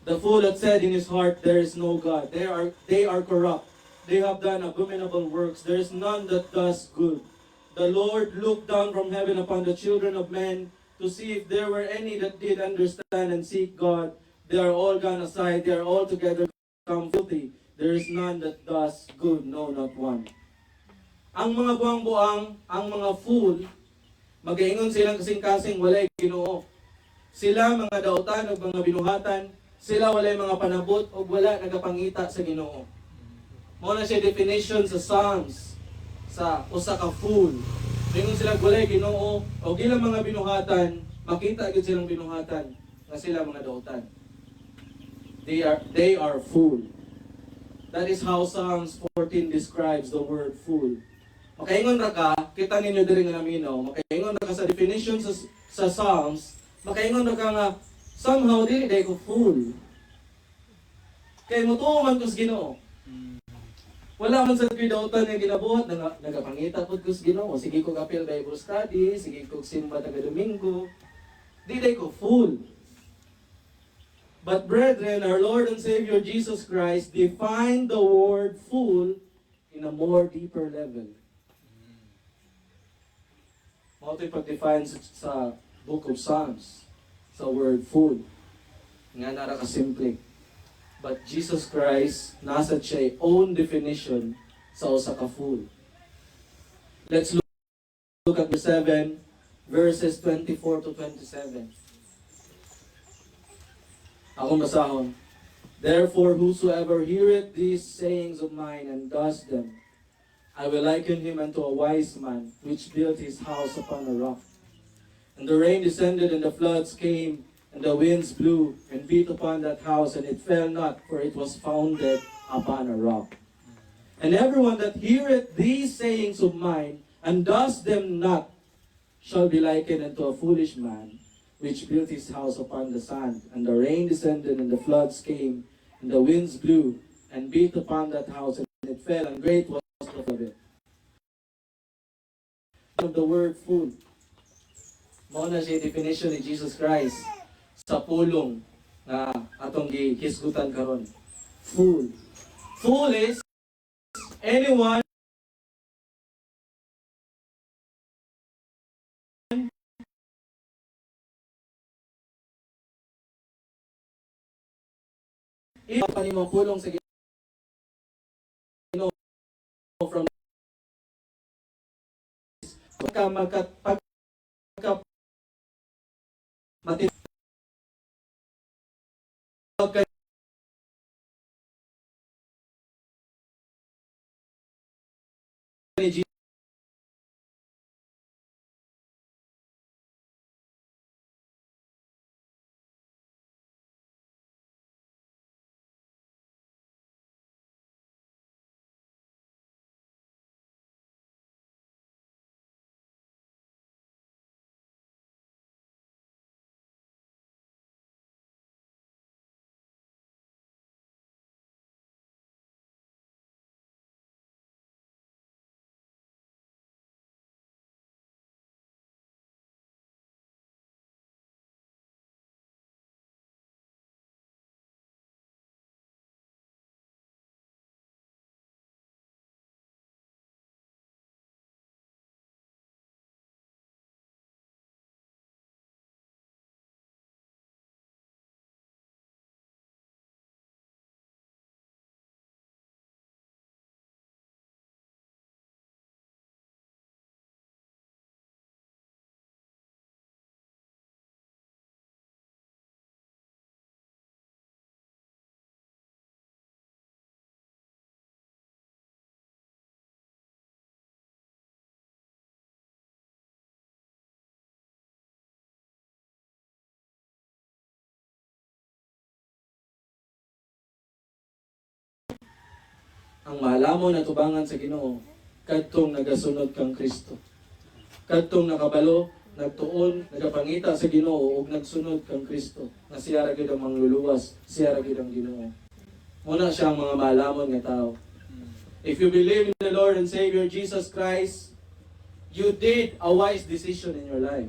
The fool had said in his heart, there is no God. They are corrupt. They have done abominable works. There is none that does good. The Lord looked down from heaven upon the children of men to see if there were any that did understand and seek God. They are all gone aside. They are altogether become filthy. There is none that does good, no, not one. Ang mga buang-buang, ang mga fool, magaingon silang kasing-kasing walay Ginoo. Sila mga dautan o mga binuhatan, sila walay mga panabot o wala nagapangita sa Ginoo. Mao na siya definition sa Psalms sa usa ka fool. Ingon sila walay Ginoo o gilang mga binuhatan, makita gid silang binuhatan nga sila mga dautan. They are fool. That is how Psalms 14 describes the word fool. Makaingon ra ka, kita ninyo diri nga naminaw, makaingon ra ka sa definition sa Psalms, makaingon ra ka nga somehow dili day ko fool. Kay mutuo man kus Ginoo. Wala man sa kidautan nga ginabuhat nagapangita pud kus Ginoo. Sige ko apil Bible study, sige ko simba taga Domingo. Di day ko fool. But brethren, our Lord and Savior Jesus Christ defined the word full in a more deeper level. Mao ito'y pag-define sa Book of Psalms, sa word full. Nga nara ka simple. But Jesus Christ, nasa siya own definition sa usa ka full. Let's look at the 7 verses 24 to 27. Ako basahon. Therefore, whosoever heareth these sayings of mine and does them, I will liken him unto a wise man, which built his house upon a rock. And the rain descended, and the floods came, and the winds blew, and beat upon that house, and it fell not, for it was founded upon a rock. And everyone that heareth these sayings of mine, and does them not, shall be likened unto a foolish man, which built his house upon the sand. And the rain descended, and the floods came, and the winds blew, and beat upon that house, and it fell, and great was the fall of it. Of the word full, mao na siya definition ni Jesus Christ sa pulong na atong gihisgutan karon. Full. Full is anyone panimong pulong sa Ginoo from pagka matinawag ka ni Jesus ang malamon na tubangan sa Ginoo kadtong nagasunod kang Kristo. Kadtong nakabalo, nagtuon, nagapangita sa Ginoo ug nagsunod kang Kristo. Na siya ra gyud ang mangluluwas, siya ra gyud ang Ginoo. Muna siya ang mga malamon nga tao. If you believe in the Lord and Savior Jesus Christ, you did a wise decision in your life.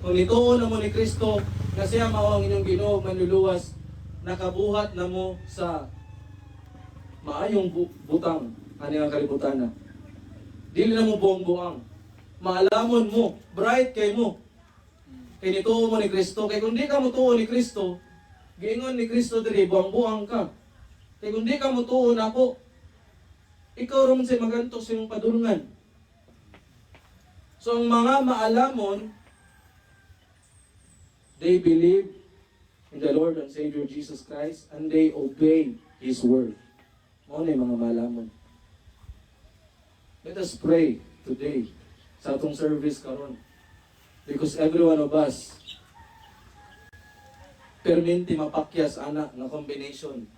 Kung ituon na mo ni Kristo na siya mao ang inyong Ginoo manluluwas, nakabuhat na mo sa maayong butang ani ang kalibutan na. Dili na mo buang-buang. Maalamon mo, bright kay mo. Kay nituo mo ni Kristo. Kay kung di ka mo tuo ni Kristo, giingon ni Kristo diri buang-buang ka. Kay kung di ka mo tuo nako, ikaw ron sa magantos sa iyong padulungan. So ang mga maalamon, they believe in the Lord and Savior Jesus Christ and they obey His word. Mao na yung mga malamon. Let us pray today sa atong service karon. Because every one of us perminti mapakyas ana nga combination.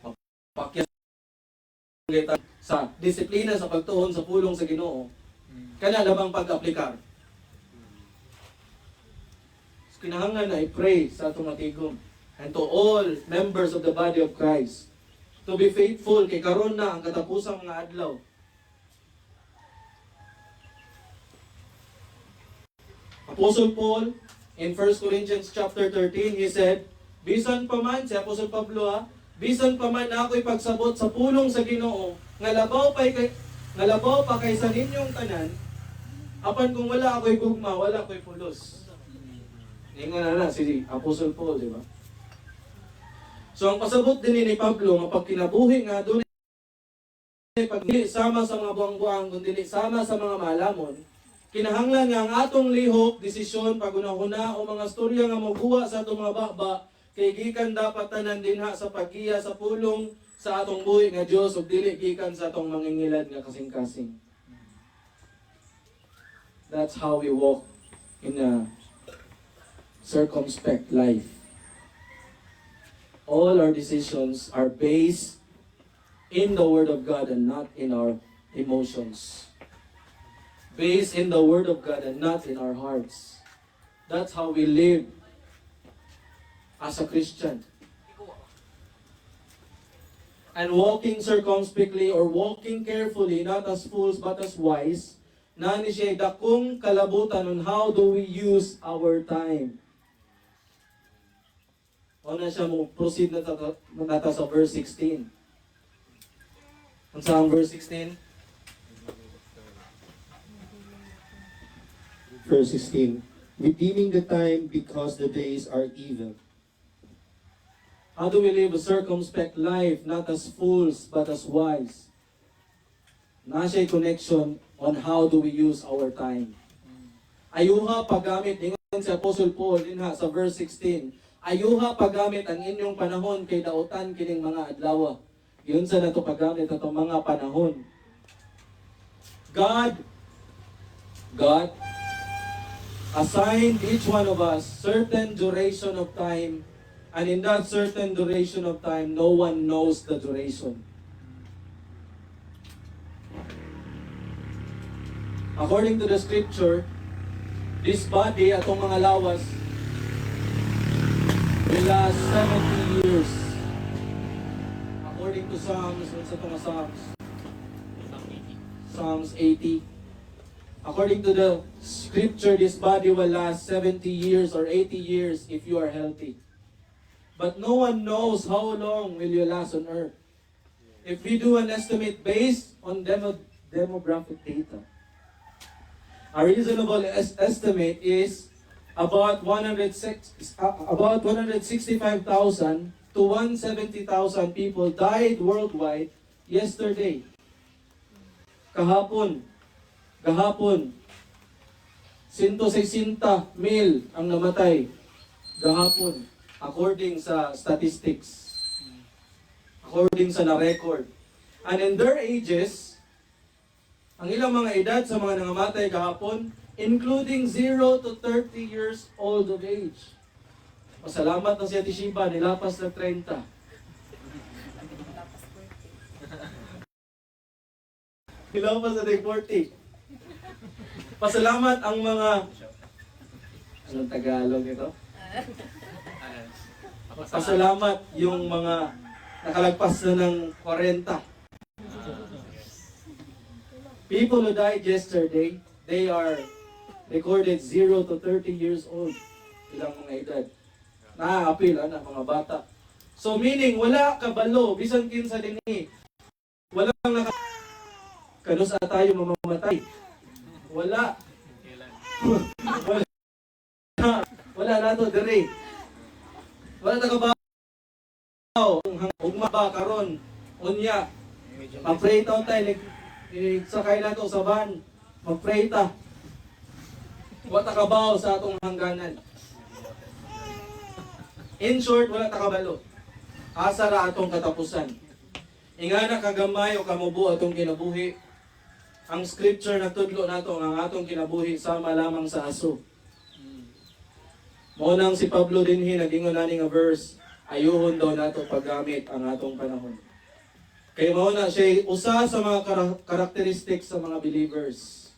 Mapakyas sa disiplina sa pagtuon sa pulong sa Ginoo. Kana labang pag-aplikar. So, kinahanglan na i-pray sa atong matigom and to all members of the body of Christ to be faithful kay karon na ang katapusang mga adlaw. Apostle Paul In 1 Corinthians chapter 13, he said, bisan pa man, si Apostol Pablo bisan pa man na ako'y pagsabot sa pulong sa Ginoo, nga labaw pa kaysa ninyong tanan, apan kung wala ako'y gugma, wala ako'y pulos. Ingon na si Apostol Paul, di ba? So ang pasabot din ni Pablo, nga pag kinabuhi nga doon, pag dili sama sa mga buang-buang, kung dili sama sa mga malamon, kinahanglan nga ang atong lihok, desisyon, pagunahuna o mga storya nga mabuha sa atong mga baba, kay gikan dapat tanan dinha sa pagiya sa pulong sa atong buhi nga Dios ug dili gikan sa atong mangingilad nga kasing-kasing. That's how we walk in a circumspect life. All our decisions are based in the Word of God and not in our emotions. Based in the Word of God and not in our hearts. That's how we live as a Christian. And walking circumspectly or walking carefully, not as fools but as wise, nani siya dakong kalabutan on how do we use our time. O na siya mo proceed na nata sa verse 16. Ang sa verse 16? Verse 16, redeeming the time because the days are evil. How do we live a circumspect life, not as fools, but as wise? Nasa connection on how do we use our time. Ayuha paggamit, ingon si Apostle Paul din sa verse 16, ayuha paggamit ang inyong panahon kay dautan kining mga adlaw. Yun sa nato paggamit atong mga panahon. God assigned each one of us certain duration of time, and in that certain duration of time, no one knows the duration. According to the scripture, this body, atong mga lawas, will last 70 years. According to Psalms, what's itong Psalms? Psalms 80. According to the scripture, this body will last 70 years or 80 years if you are healthy. But no one knows how long will you last on earth. If we do an estimate based on demographic data, a reasonable estimate is about 165,000 to 170,000 people died worldwide yesterday. Kahapon, 160,000 ang namatay gahapon according sa statistics. According sa na-record. And in their ages, ang ilang mga edad sa mga nangamatay gahapon, including 0 to 30 years old of age. Pasalamat na si Ate Shiba, nilapas na 30. Nilapas na 40. Pasalamat ang mga... Anong Tagalog ito? Pasalamat yung mga nakalagpas na ng 40. People who died yesterday, they are recorded 0 to 30 years old. Ilang mga edad. Nakakapil, mga bata. So meaning, wala kabalo, bisan kinsa din walang kanusa tayo mamamatay. Wala. Wala na to, dire. Wala na kabaw. Ugma ba karon? Unya. Mag-pray tayo tayo. Sakay na to sa van. Mag-pray ta. Wala ta kabaw sa atong hangganan. In short, wala ta kabalo. Asa ra atong katapusan. Ingana kagamay o kamubo atong kinabuhi. Ang scripture na tudlo nato ang atong kinabuhi sama lamang sa aso. Mao nang si Pablo dinhi nagingon ani nga verse, ayuhon daw nato paggamit ang atong panahon. Kay mao na siya usa sa mga characteristics sa mga believers.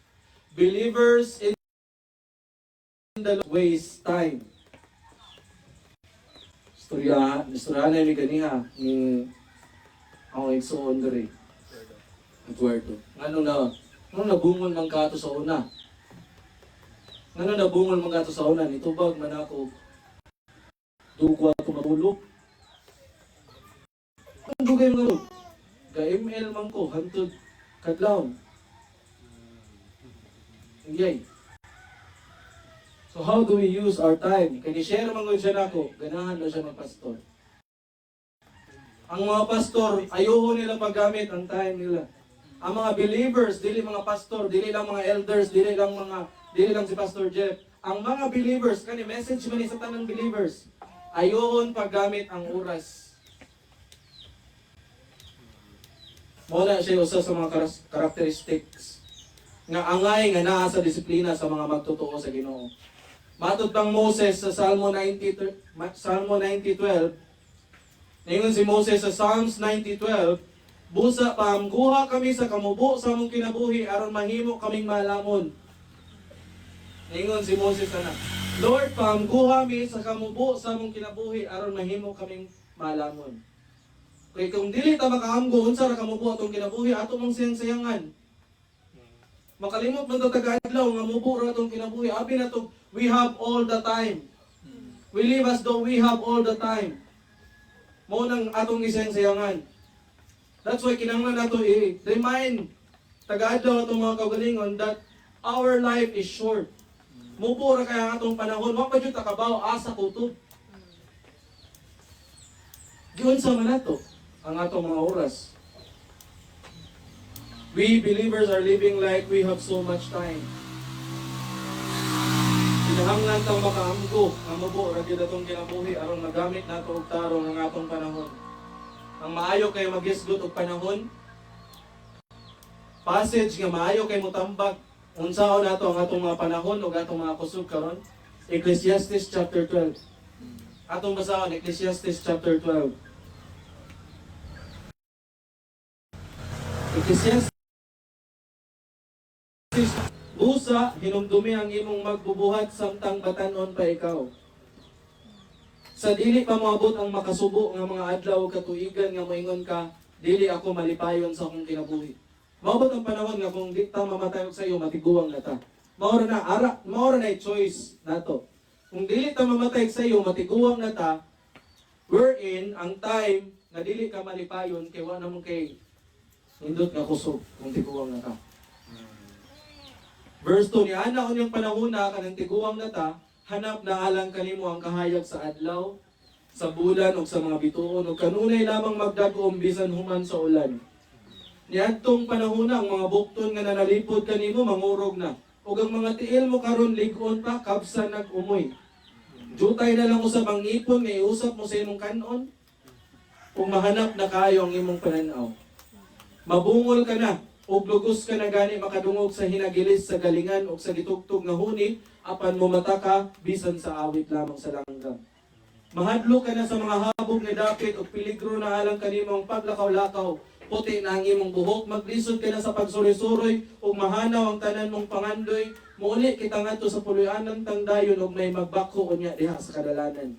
Believers in the waste time. Istorya na mi ganiha ni ang igsoon diri. Eduardo. Ano na bungol man kato sa una. Nga nabungol mga ato sa unan, itubag man ako. Dugwa ako matulog. Ang dugay mga log. Ga-ML man ko, hantod kadlaw. Yay. So how do we use our time? Kaya ni-share man ko siya nako, ganahan na siya ng pastor. Ang mga pastor, ayoko nila paggamit ang time nila. Ang mga believers, dili mga pastor, dili lang mga elders, dili lang si Pastor Jeff. Ang mga believers, kani message man ni sa tanang believers, ayokon paggamit ang oras. Muna siya usa sa mga characteristics nga angay nga naa sa disiplina sa mga magtotoo sa Ginoo. Matod pang Moses sa Salmo 90:12, ningon si Moses sa Psalms 90:12, busa paamguha kami sa kamubo sa among kinabuhi aron mahimo kaming malamon. Ningon si Moses ana, Lord, paamguha mi sa kamubo sa among kinabuhi aron mahimo kaming malamon. Kaya kung dili ta makaamgo unsa ra kamubo atong kinabuhi ato mong sayang-sayangan. Makalimot man ta taga-adlaw nga mubo ra atong kinabuhi, abi na to, we have all the time. We live as though we have all the time. Mao nang atong isayang-sayangan. That's why kinahanglan nato i-remind taga-adlaw atong mga kaugalingon that our life is short. Mubo ra kay ang atong panahon, wa pa jud ta kabaw asa kutob. Giun sa man nato ang atong mga oras. We believers are living like we have so much time. Kinahanglan tang makaamgo ang mubo ra gyud atong kinabuhi aron magamit nato og tarong ang atong panahon. Ang maayo kay magisgot og panahon. Passage nga maayo kay motambag unsaon nato ang atong mga panahon ug atong mga kusog karon. Ecclesiastes chapter 12. Atong basahon Ecclesiastes chapter 12. Ecclesiastes, busa, hinumdumi ang imong magbubuhat samtang batanon pa ikaw. Sa dili pa moabot ang makasubo nga mga adlaw katuigan nga moingon ka, dili ako malipayon sa akong kinabuhi. Maabot ang panahon nga kung di ta mamatay sa iyo, matiguang na ta. Maura na choice nato. Kung dili ta mamatay sa iyo, matiguang na ta, wherein ang time nga dili ka malipayon kay wa namon kay hindot nga kusog kung tiguang na ta. Verse 2, ni ana unyang panahon na kanang tiguang na ta, hanap na alang kanimo ang kahayag sa adlaw, sa bulan ug sa mga bituon ug kanunay lamang magdagom bisan human sa ulan. Niadtong panahon na ang mga bukton nga nanalipod kanimo mangurog na. Ug ang mga tiil mo karon lig-on pa kabsa nag-umoy. Jutay na lang usab ang ngipon nga iusap mo sa imong kanon. Kung mahanap na kayo ang imong pananaw. Mabungol ka na, ug lugos ka na gani makadungog sa hinagilis sa galingan ug sa gitugtog nga huni, apan mumata ka bisan sa awit lamang sa langgam. Mahadlo ka na sa mga habog nga dapit ug peligro na alang kanimong paglakaw-lakaw. Puti na ang imong buhok, maglisod ka na sa pagsuroy-suroy ug mahanaw ang tanan mong pangandoy. Muuli kita ngadto sa puloy-anan tangdayon ug may magbako unya diha sa kadalanan.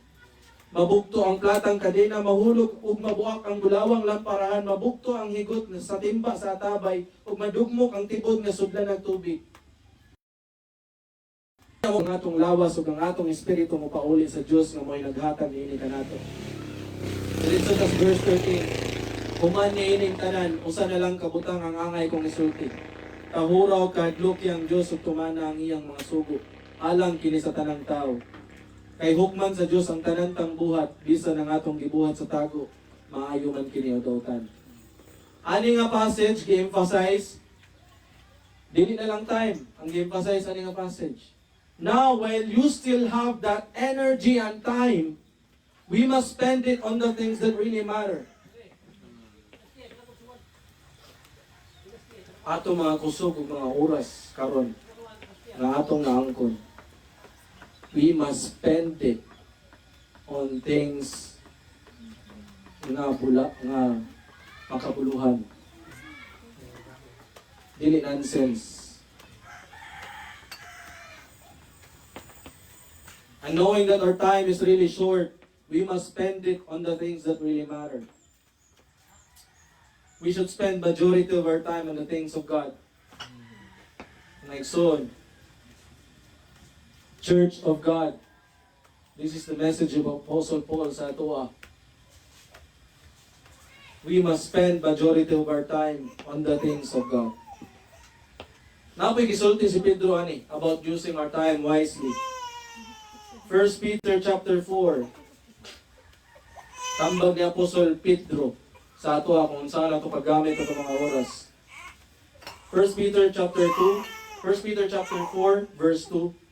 Mabugto ang platang kadena, mahulog ug mabuak ang bulawang lamparahan, mabugto ang higot sa timba sa atabay ug madugmok ang tibod nga sudlan ng tubig. Ang atong lawas ug ang atong espiritu mo pauli sa Dios nga mo'y naghatag niini kanato. Dito sa verse 13, human niining tanan, usa na lang kabutang ang angay kong isulti. Kahuraw kadluki ang Dios ug tumana ang iyang mga sugo, alang kini sa tanang tao. Kay hukman sa Dios ang tanan tang buhat, bisan ang atong gibuhat sa tago, maayo man kini udawtan. Ani nga passage gi-emphasize, dili na lang time ang gi-emphasize ani nga passage. Now, while you still have that energy and time, we must spend it on the things that really matter. Ato mga kusog ug mga oras karon nga atong naangkon. We must spend it on things nga makabuluhan. Dili nonsense. And knowing that our time is really short, we must spend it on the things that really matter. We should spend majority of our time on the things of God. Like soon, Church of God. This is the message of Apostle Paul sa Atoa. We must spend majority of our time on the things of God. Napoy gisulti si Pedro ani about using our time wisely. 1 Peter chapter 4. Tambag ni Apostol Pedro sa ato kung saan nato paggamit ato mga oras. 1 Peter chapter 2, 1 Peter chapter 4 verse 2.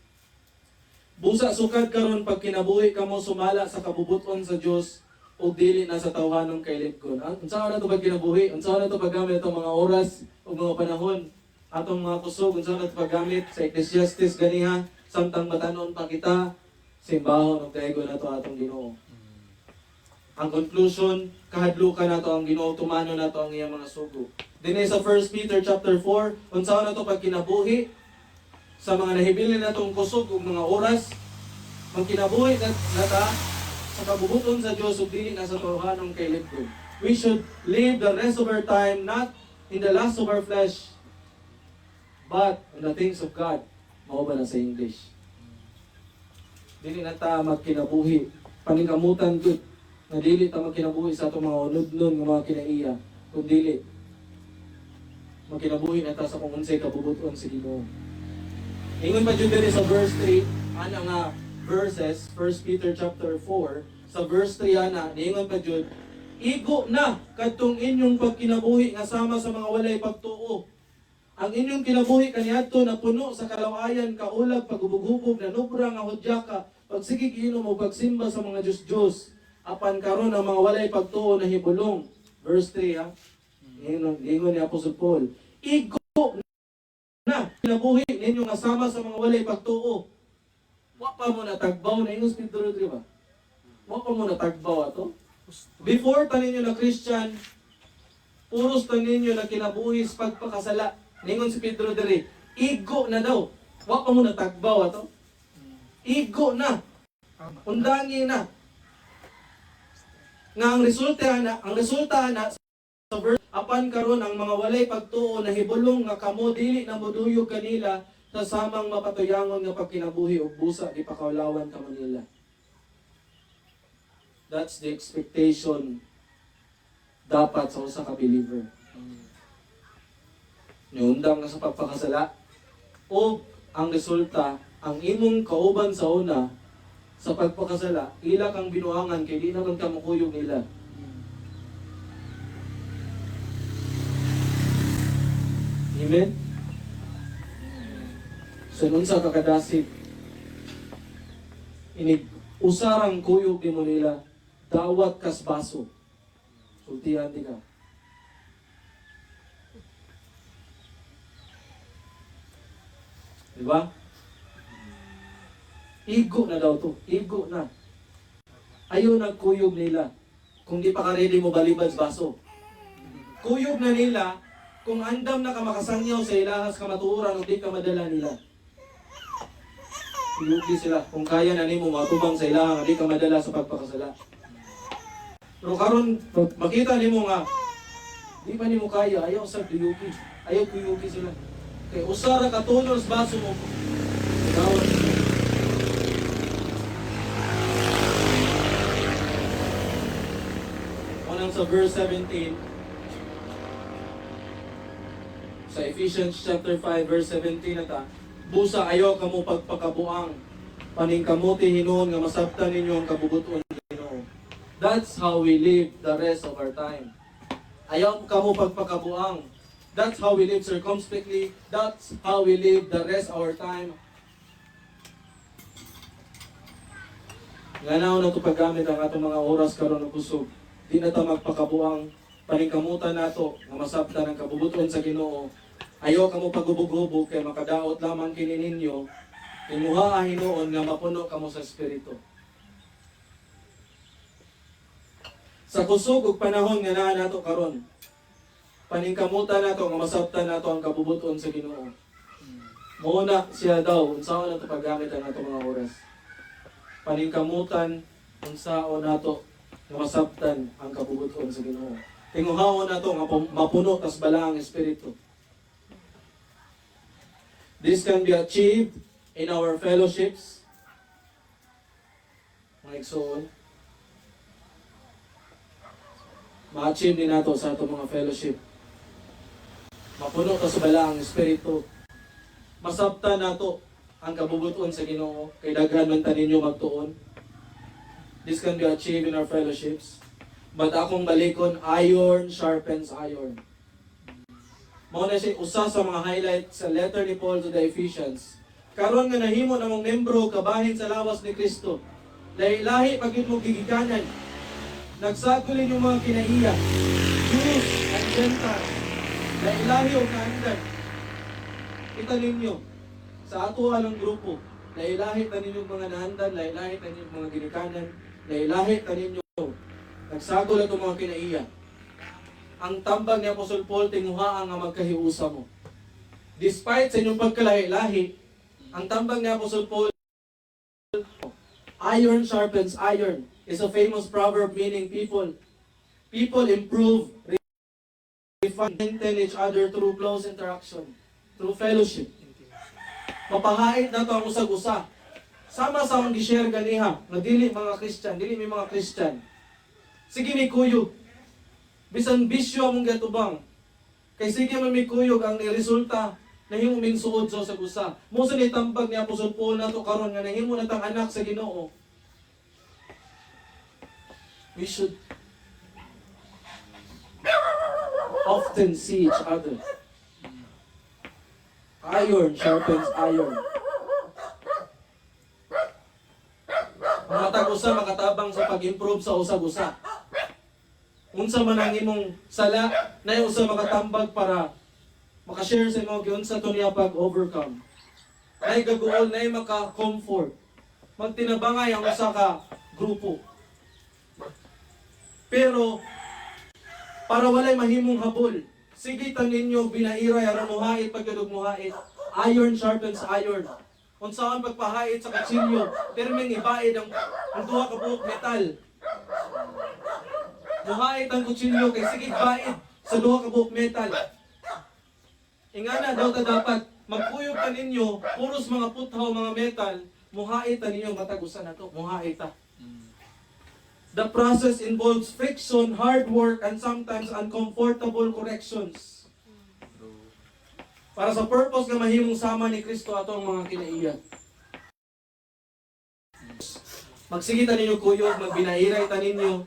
Busa sukad karon pag kinabuhi kamo sumala sa kabubuton sa Dios o dili na sa tawhanong kay Libgon. Unsa na to pag kinabuhi? Unsa na to paggamit atong mga oras o mga panahon? Atong mga kusog unsa na to paggamit sa Ecclesiastes ganiha samtang batanon pa kita simbahon og daego na to atong Ginoo. Ang conclusion, kahadlukan nato ang Ginoo, tumano nato ang iyang mga sugo. Dinhi sa 1 Peter chapter 4, unsa na to pag kinabuhi sa mga nahibilin natong kusog ug mga oras, magkinabuhi nata sa kabubuton sa Dios ug dili na sa tawhanong kay Libgon. We should live the rest of our time not in the lust of our flesh, but in the things of God. Mao ba na sa English? Dili na ta magkinabuhi paningkamutan gud na dili ta magkinabuhi sa atong mga unudnon nga mga kinaiya, kun dili magkinabuhi na ta sa kung unsay kabubuton sa Ginoo. Ingon pa jud diri sa verse 3 ana nga verses 1 Peter chapter 4 sa verse 3 ana niingon pa jud, igo na kadtong inyong pagkinabuhi nga sama sa mga walay pagtuo. Ang inyong kinabuhi kaniadto na puno sa kalawayan, kaulag, pagubog-hubog, nanubra nga hudyaka, pagsigig inom o pagsimba sa mga Diyos-Diyos. Apan karon ang mga walay pagtuo na hibulong. Verse 3 ha. Ingon ni Apostle Paul, igo na kinabuhi ninyo nga sama sa mga walay pagtuo. Wa pa mo natagbaw na ingon si Pedro, di ba? Wa pa mo natagbaw ato. Before ta ninyo na Christian, puros ta ninyo na kinabuhi sa pagpakasala. Ningon si Pedro diri, igo na daw. Wa pa mo natagbaw ato. Igo na. Undangi na. Nga ang resulta na sa verse, apan karon ang mga walay pagtuo na hibulong nga kamo dili na moduyog kanila sa samang mapatuyangon nga pagkinabuhi ug busa di pakawlawan kamo nila. That's the expectation dapat sa usa ka believer. Niundang na sa pagpakasala o ang resulta ang imong kauban sa una sa pagpakasala ila kang binuangan kay di naman ka makuyog nila. Amen. So nun sa kakadasig inig usarang kuyog di mo nila dawat kas baso. Sultihan di ka. Diba? Igo na daw to. Igo na. Ayaw nagkuyog nila. Kung di pa ka ready mo balibad sa baso. Kuyog na nila kung andam na ka makasangyaw sa ilahas kamatuuran o di ka madala nila. Kuyugi sila. Kung kaya na nimo matubang sa ilahang di ka madala sa pagpakasala. Pero karon makita nimo nga di pa nimo kaya, ayaw sa kuyugi. Ayaw kuyugi sila. Kaya usara ka tunol sa baso mo. Dawat. Unang sa verse 17, sa Ephesians chapter 5 verse 17 nata, busa ayaw kamo pagpakabuang, paningkamuti hinuon nga masabtan ninyo ang kabubuton ng Ginoo. That's how we live the rest of our time. Ayaw kamo pagpakabuang. That's how we live circumspectly. That's how we live the rest of our time. Nganaw na ito paggamit ang atong mga oras karon ng kusog. Di na ito magpakabuang paningkamutan nato nga masabtan ang kabubuton sa Ginoo. Ayaw kamo pagubog-hubog kay makadaot lamang kini ninyo. Imuha hinuon nga mapuno kamo sa Espiritu. Sa kusog ug panahon nga naa nato karon, paningkamutan nato nga masabtan nato ang kabubuton sa Ginoo. Muna siya daw unsaon nato paggamit ang atong mga oras. Paningkamutan unsaon nato nga masabtan ang kabubuton sa Ginoo. Tinguhawon nato nga mapuno tas bala ang Espiritu. This can be achieved in our fellowships, Mga igsoon, ma-achieve din nato sa ato mga fellowship. Mapuno ka sa bala ang Espiritu. Masabta nato ang kabubuton sa Ginoo kay daghan man ta ninyo magtuon. This can be achieved in our fellowships. But akong balikon, iron sharpens iron. Mao na siya usa sa mga highlight sa letter ni Paul to the Ephesians. Karon nga nahimo namong membro kabahin sa lawas ni Kristo. Lahi-lahi pagid mo gigikanan. Nagsagulin yung mga kinaiya. Jews and Gentiles. Lahi-lahi o kaandan. Kita ninyo sa ato anong grupo. Lahi-lahi ta ninyo mga naandan, lahi-lahi ta ninyo mga ginikanan, lahi-lahi ta ninyo. Nagsagol ato mga kinaiya. Ang tambag ni Apostol Paul tinguhaan nga magkahiusa mo. Despite sa inyong pagkalahi-lahi, ang tambag ni Apostol Paul, iron sharpens iron, is a famous proverb meaning people improve, refine, maintain each other through close interaction, through fellowship. Mapahait na to ang usag-usa. Sama-samang gi-share ganiha, nga dili mga Christian, dili may mga Christian. Sige may kuyog. Bisan bisyo among gatubang. Kay sige man may kuyog ang resulta nahimo ming suod sa usag-usa. Mo sa nitambag ni Apostol Paul nato karon nga nahimo na tang anak sa Ginoo. We should often see each other. Iron sharpens iron. Ang matag usa makatabang sa pag-improve sa usag-usa. Unsa man ang imong sala, na usa makatambag para makashare sa imong giunsa to niya pag-overcome. Nay gaguol, nay maka-comfort. Magtinabangay ang usa ka grupo. Pero para walay mahimong habol, sige tan ninyo binairay aron muhait pagkadug muhait. Iron sharpens iron. Unsaon pagpahait sa kutsilyo, terming ibaid ang duha ka buok metal. Muhait ang kutsilyo kay sige baid sa duha ka buok metal. Ingana daw ta dapat magkuyog ka ninyo, puros mga puthaw mga metal, muhait ta ninyo matagusan nato, muhait ta. The process involves friction, hard work, and sometimes uncomfortable corrections. Para sa purpose nga mahimong sama ni Kristo atong mga kinaiya. Magsige ta ninyo kuyog, magbinairay ta ninyo,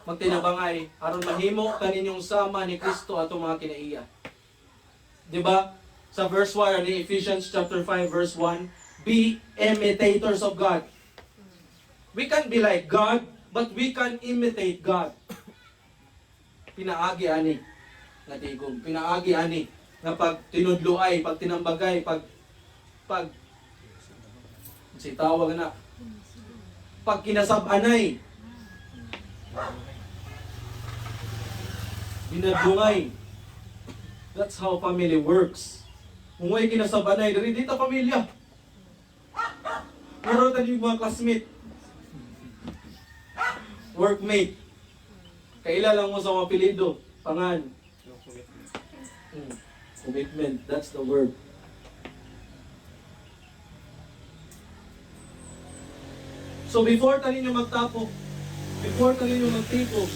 magtinabangay, aron mahimo ta ninyong sama ni Kristo atong mga kinaiya. Diba? Sa verse 1 ni Ephesians chapter 5 verse 1, be imitators of God. We can be like God, but we can imitate God. Pinaagi ani nga tigom, pinaagi ani nga pag tinudloay, pag tinambagay, pag si tawag na pag kinasab-anay, binadungay. That's how family works. Kung may kinasab-anay, dito pamilya. Meron tayo mga classmate, workmate. Kaila lang mo sa mga apelido, pangan. Commitment, that's the word. So before tayo ninyo magtapok, before tayo ninyo magtipok,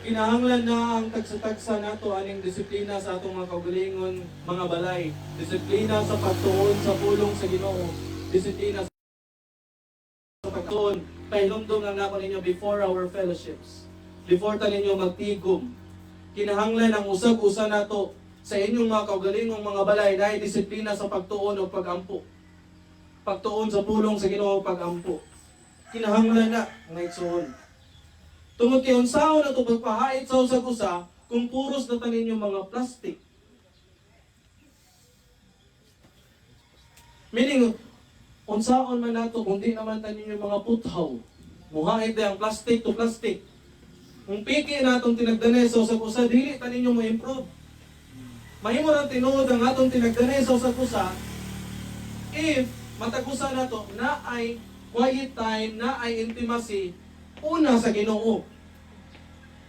kinahanglan na ang tagsa-tagsa nato aning disiplina sa atong mga kaugalingon, mga balay. Disiplina sa pagtuon sa pulong sa Ginoo. Disiplina sa pagtuon. Pahilumdum ang nako ninyo before our fellowships. Before ta ninyo magtigom. Kinahanglan ang usag-usa nato sa inyong mga kaugalingong mga balay dahil disiplina sa pagtuon o pagampo. Pagtuon sa pulong sa Ginoo pagampo. Kinahanglan na nga igsoon. Tungod kay unsaon na ito pagpahait sa usag-usa kung puros na tanin yung mga plastic. Meaning, unsaon man nato kung di naman tanin yung mga puthaw. Muhait na ang plastic to plastic. Kung piki na itong tinagdanay sa usag-usa, dili tanin yung ma-improve. Mahimo lang tinuod ang atong tinagdanay sa usag-usa if matagusa na to na ay quiet time, na ay intimacy, una sa Ginoo.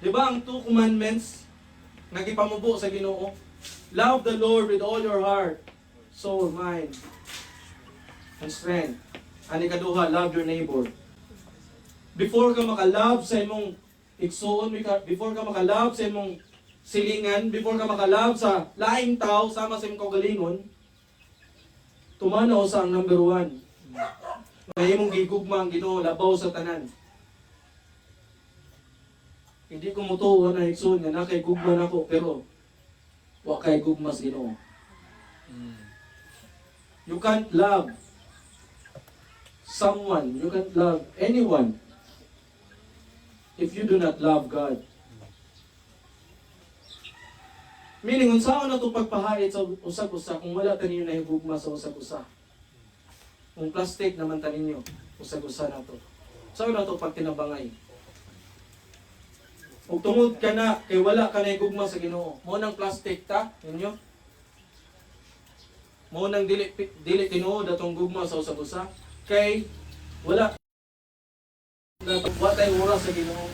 Di ba ang 2 commandments nagipamubo sa Ginoo? Love the Lord with all your heart, soul, mind, and strength. Ani kaduha, love your neighbor. Before ka makalove sa imong igsuon, before ka makalove sa imong silingan, before ka makalove sa laing tao, sama sa imong kaugalingon, tumanaw sa ang number one. Nga imong gigugma ang Ginoo, labaw sa tanan. Hindi ko mutuwa na igsuon nga na kay gugma nako, pero wa kay gugma sa Ginoo. You can't love someone, you can't love anyone if you do not love God. Meaning, unsaon na ito pagpahait sa usag-usa kung wala taninyo na higugma sa usag-usa. Kung plastic naman taninyo, usag-usa na ito. Saan na ito pag tinabangay? Kung tungod ka na, kay wala ka na higugma sa Ginoo. Mo nang plastic ta, ninyo? Mo nang dili tinuod atong gugma sa usag-usa. Kay wala na watay oras sa Ginoo.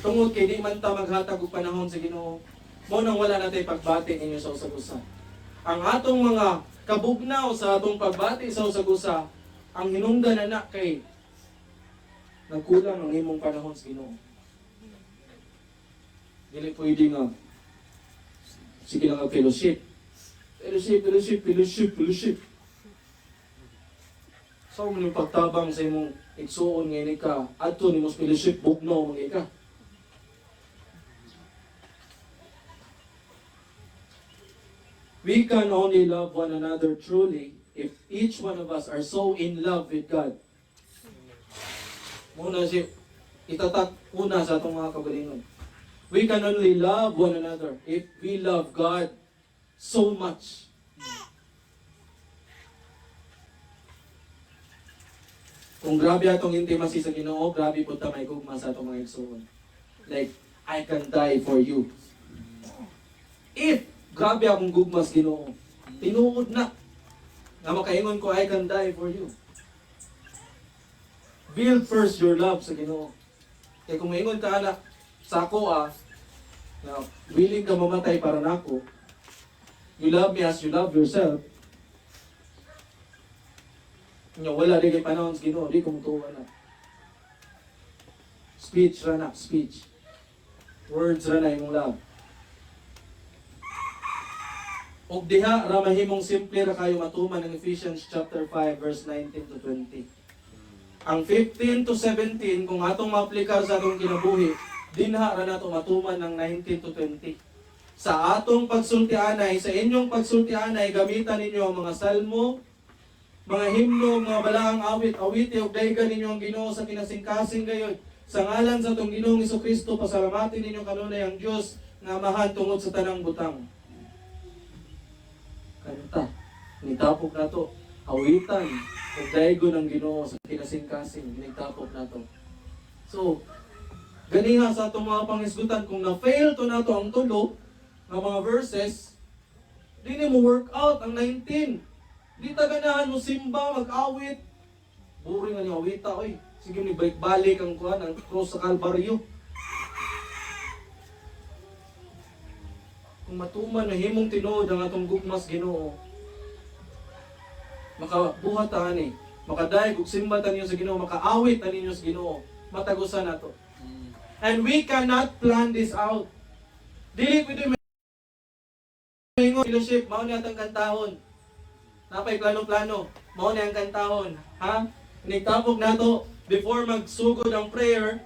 Tungod kay di man ta maghatag og panahon sa Ginoo. Mo nang wala natay pagbati ninyo sa usag-usa. Ang atong mga kabugnaw sa atong pagbati sa usag-usa, ang hinungdan na kay nagkulang ang imong panahon sa Ginoo. Dili pwede nga sige lang ang fellowship. Fellowship. So, mo pagtabang sa imong igsuon ngayon ka, adto ni mos fellowship, bugnaw mga ka. We can only love one another truly if each one of us are so in love with God. Muna si itatak una sa atong mga kagalingon. We can only love one another if we love God so much. Kung grabe atong intimacy sa Ginoo, grabe po ta may gugma sa atong mga igsoon. Like, I can die for you. If grabe akong gugma sa Ginoo, tinuod na nga makaingon ko, I can die for you. Build first your love sa Ginoo. Kaya kung maingon ka anak, sa ako na willing ka mamatay para nako, you love me as you love yourself, nga wala di kay panahon sa Ginoo, di kumutuwa na. Speech ra na, speech. Words ra na imong love. Og diha ra mahimong simple ra kayo matuman ng Ephesians chapter 5 verse 19 to 20. Ang 15 to 17 kung atong maaplikar sa atong kinabuhi, dinha ra nato matuman ng 19 to 20. Sa atong pagsultianay, sa inyong pagsultianay, gamitan ninyo ang mga salmo, mga himno, mga balaang awit, awiti, og daygan ninyo ang Ginoo sa kinasingkasing gayon. Sa ngalan sa atong Ginoong Hesukristo, pasalamatin ninyo kanunay ang Dios nga amahan tungod sa tanang butang. Kanta, nitapok na to, awitan, og daygon ang Ginoo sa kinasingkasing, nitapok na to. So, ganiha sa atong mga pangisgutan, kung na-fail to na to ang tulo ng mga verses, di mo work out ang 19. Di ta ganahan mo simba, mag-awit. Boring nga niyo awita, oy. Sige, ni balik ang kuhan, ang cross sa Kalbaryo. Kung matuman na himong tinuod ang atong gugmas Ginoo, makabuhat ta ani, makadayeg og simba ta ninyo sa Ginoo, makaawit ta ninyo sa Ginoo, matagusan nato. And we cannot plan this out. Dili pwede may fellowship, mao ni atong kantahon. Napay plano-plano, mao ni ang kantahon, ha? Nigtapok nato before magsugod ang prayer,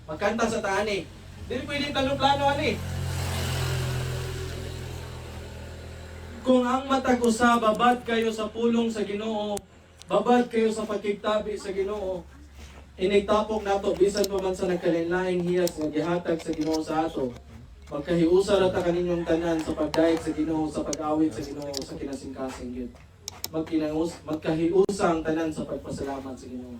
magkanta sa taani. Dili pwede plano-plano ani. Kung ang matag usa babad kayo sa pulong sa Ginoo, babad kayo sa pagkigtabi sa Ginoo, inigtapok nato bisan pa man sa nagkalinlaing hiyas nga gihatag sa Ginoo sa ato. Magkahiusa ra ta kaninyong tanan sa pagdayeg sa Ginoo, sa pag-awit sa Ginoo, sa kinasingkasing gyud. Magkahiusa ang tanan sa pagpasalamat sa Ginoo.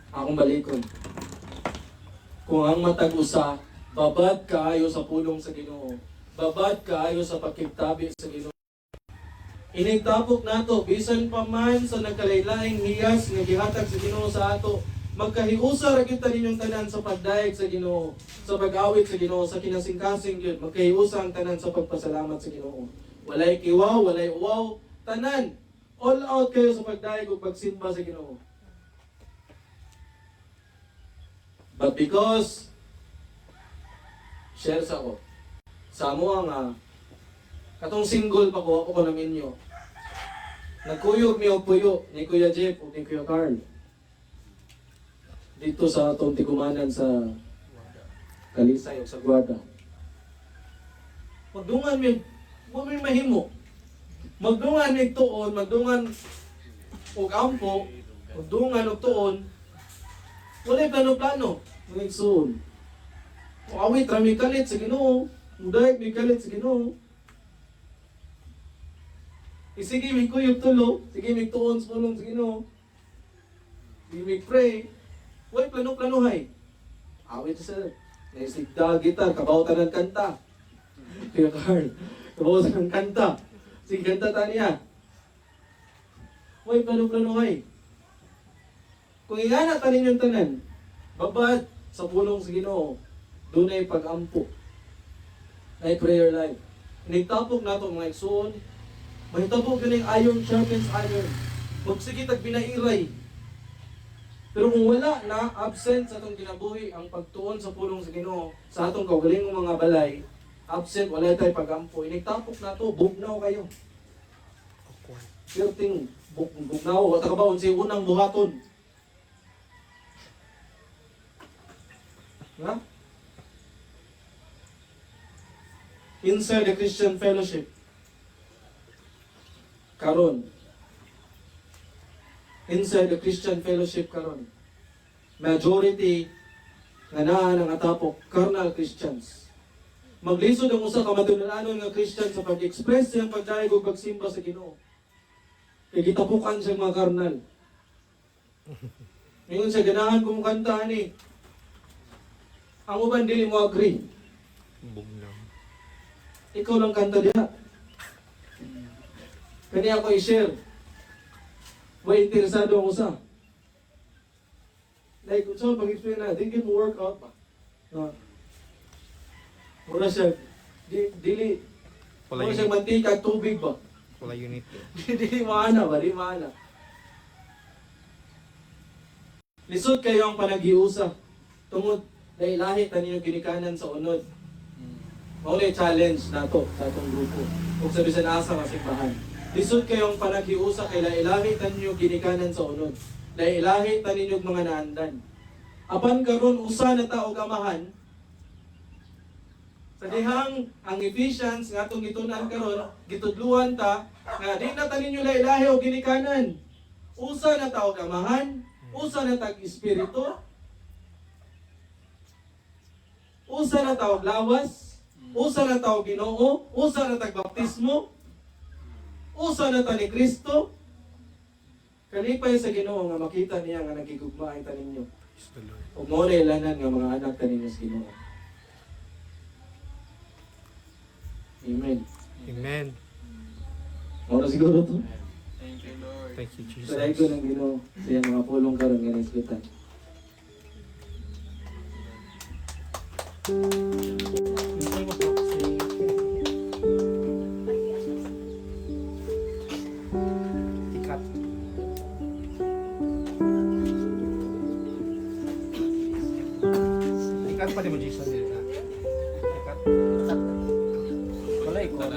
Akong balikon. Kung ang matag usa, babad kaayo sa pulong sa Ginoo, babad kaayo sa pagkigtabi sa Ginoo. Inigtapok nato bisan pa man sa nagkalaylaing hiyas nga gihatag sa Ginoo sa ato, magkahiusa ra kita ninyong tanan sa pagdayeg sa Ginoo, sa pag-awit sa Ginoo, sa kinasing-kasing gyud, magkahiusa ang tanan sa pagpasalamat sa Ginoo. Walay kiwaw, walay uwaw, tanan. All out kayo sa pagdayeg ug pagsimba sa Ginoo. But because share sa ko sa amo nga katong single pa ko ako ng inyo. Nagkuyog mi og puyo ni Kuya Jeff ug ni Kuya Carl. Dito sa atong tigumanan sa Kalisay o sa Guada. Magdungan mi, mo may mahimo. Magdungan mi tuon, magdungan og ampo, magdungan og tuon. Wala plano-plano, mga igsoon. Awit rami kalit sa Ginoo, muday mi kalit sa Ginoo. Sige mi kuyog tulo, sige mi tuon sa pulong sa Ginoo. Sige mi pray. Wala plano-planohay. Awit sa naisigda gitar, kabawtan ng kanta. Kuya Carl, kabawtan ng kanta. Sige, kanta taniya. Wala plano-planohay. Kung ingana ka ninyong tanan, babad sa pulong sa Ginoo, dunay pag-ampo. Ay prayer life. Nagtapok na ito mga igsoon. Mahitapok yun yung iron sharpens iron. Magsigit at binairay. Pero kung wala na, absent sa itong kinabuhi ang pagtuon sa pulong sa Ginoo, sa atong kaugalingong mga balay, absent, wala tayo pag-ampo. Inigtapok na ito, bugnaw kayo. Pirting, bugnaw. Wata ka ba, unsi unang buhaton. Ha? Inside the Christian fellowship, karon, inside the Christian fellowship karon, majority nga naa ng atapok carnal Christians. Maglisod ang usa ka matulalanon nga Christian sa pag-express siyang pagdayeg ug pagsimba sa Ginoo. Kay gitapukan siya mga carnal. Ngayon sa ganahan kong kanta ni, ang uban dili mo agree. Bugnaw. Ikaw lang kanta diha. Kani ako i-share. May interesado ang usa. Like, so pag-explain na, di mo work out pa. Mura siya, dili, Wala mura siya mantika at tubig ba? Wala unity. Dili maana ba, di maana. Lisod kayo ang panag-iusa. Tungod, dahil lahi taninyo ginikanan sa unod. Mauna challenge nato sa atong grupo. Kung sabi sa nasa masimbahan. Lisod kayong panag-iusa kay ilahi taninyo ginikanan sa unod. Dahil ilahi taninyo mga naandan. Apan karon usa na ta og amahan. Sa dihang ang Ephesians nga atong gitunan karon, gitudluhan ta nga di na taninyo ilahi og ginikanan. Usa na ta og amahan, usa na ta og espiritu. Usa na ta og lawas, usa na ta og Ginoo, usa na ta og baptismo, usa na ta ni Kristo. Kalipay sa Ginoo nga makita niya nga nagigugmaay ta ninyo. Is the Lord. Ug mao na ilanan nga mga anak ta ninyo sa Ginoo. Amen. Amen. Mao na siguro to. Thank you, Jesus. Sa ko ng Ginoo sa iyang mga pulong karon nga nisgutan. Ikat. Ikat pa din mo, Jesus. Ikat. Wala ikaw.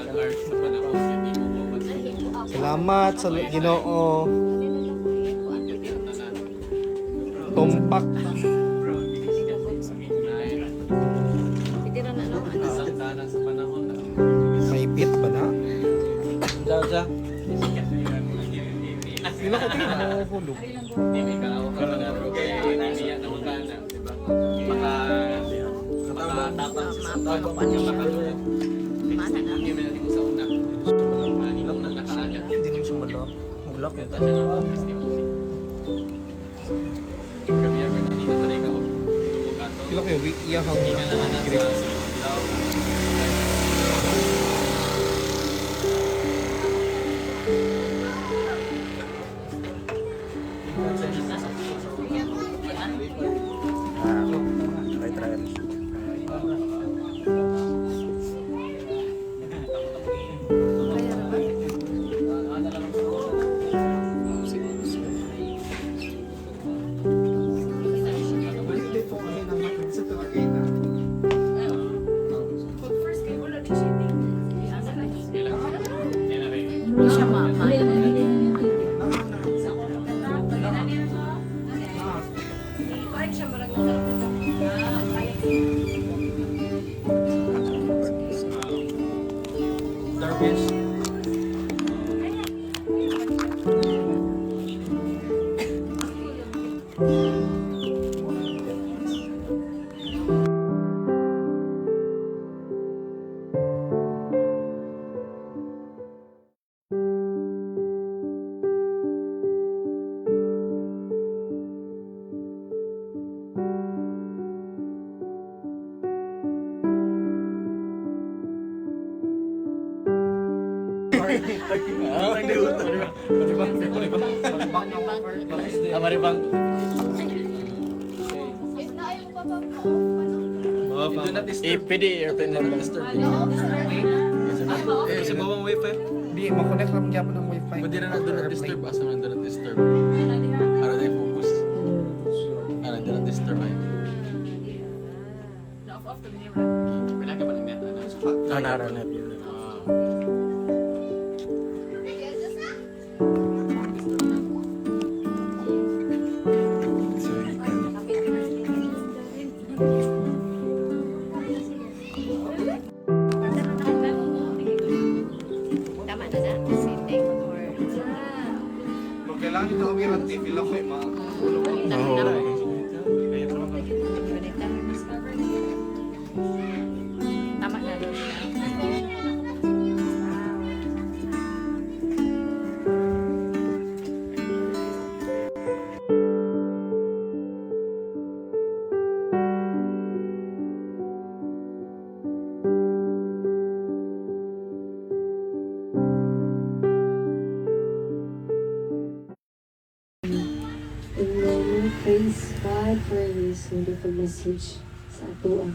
Salamat sa Ginoo. Tumpak. May pit ba na? Jaja. Sila ko tingin. Hulog. Hindi nyo sumalak. Maglak yun. Sila kayo, iya kang grip. Maribang. Do not disturb. PD, airplane do not disturb. Eh, sa bawang wifi. Di, makonect lang gyapon ng wifi. Pwede na do not disturb. Asa na do not disturb. Para na focus. Ano, do not disturb ay. Pinaka pa lang yan. Naranet yun. Tama na na. Sitting or... Kung kailangan ito kami ng TV lang may mga Tama na. Amen. Praise God for His wonderful message sa atoa.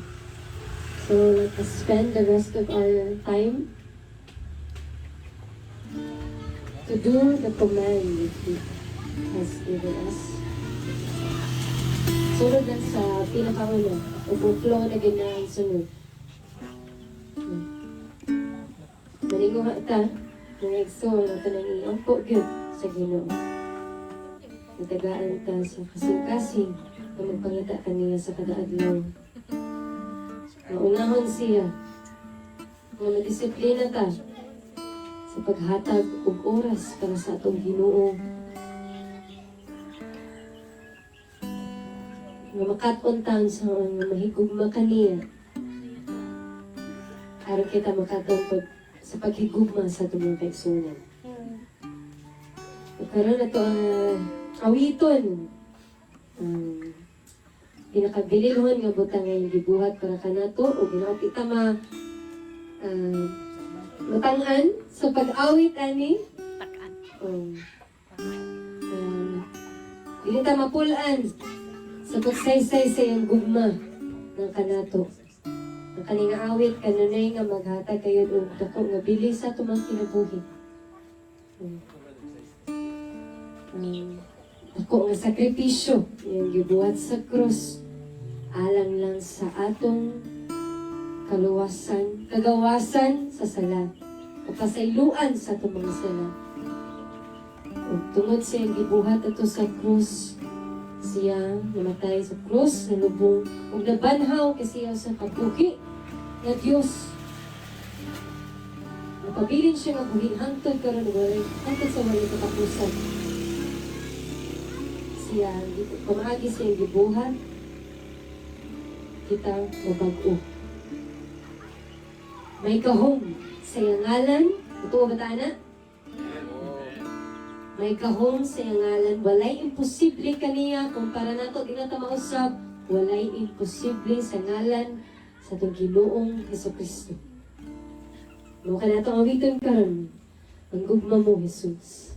So, let us spend the rest of our time to do the command that He has given us. Sunod lang sa pinakauna, upo-flow na ganyan sunod. Maninguha ta, ng exo, na ito nang iampo, good, sa Ginoo. Natagaan ta sa kasing-kasing na magpangita kaniya sa kadaadlaw. Maunahon siya na madisiplina ta sa paghatag og oras para sa atong Ginoo. Nga makaton taon sa nga mahigugma kaniya. Aron kita makaton sa paghigugma sa atong mga kaigsunan. Karon na to ang awiton. Pinakabililhon nga butang nga gibuhat para kanato o ginaot ita matangan sa pag-awit ani. Takan. Dili ta mapulan sa pagsaysay sa iyang gugma ng kanato. Ang kaning awit kanunay nga maghatag kayo og dako nga bilis sa tumang kinabuhi. Ako nga sakripisyo yung gibuhat sa krus alang lang sa atong kagawasan sa sala o kasayloan sa atong mga sala. Ug tungod sa iyang gibuhat ato sa krus, siya namatay sa krus na lubong ug nabanhaw kasi siya sa kabuhi nga Dios. Napabilin siya nga buhing hangtod karon walay hangtod sa walay katapusan. Siya, pamaagi sa iyong gibuhat, kita mabag-o. May kahong sa iyang ngalan, ito ba na? May kahong sa iyang ngalan, walay imposible kaniya, kung para nato di na ta mausab, walay imposible sa ngalan sa itong Ginoong Jesucristo. Mga ka nato awiton karon, ang gugma mo, Jesus.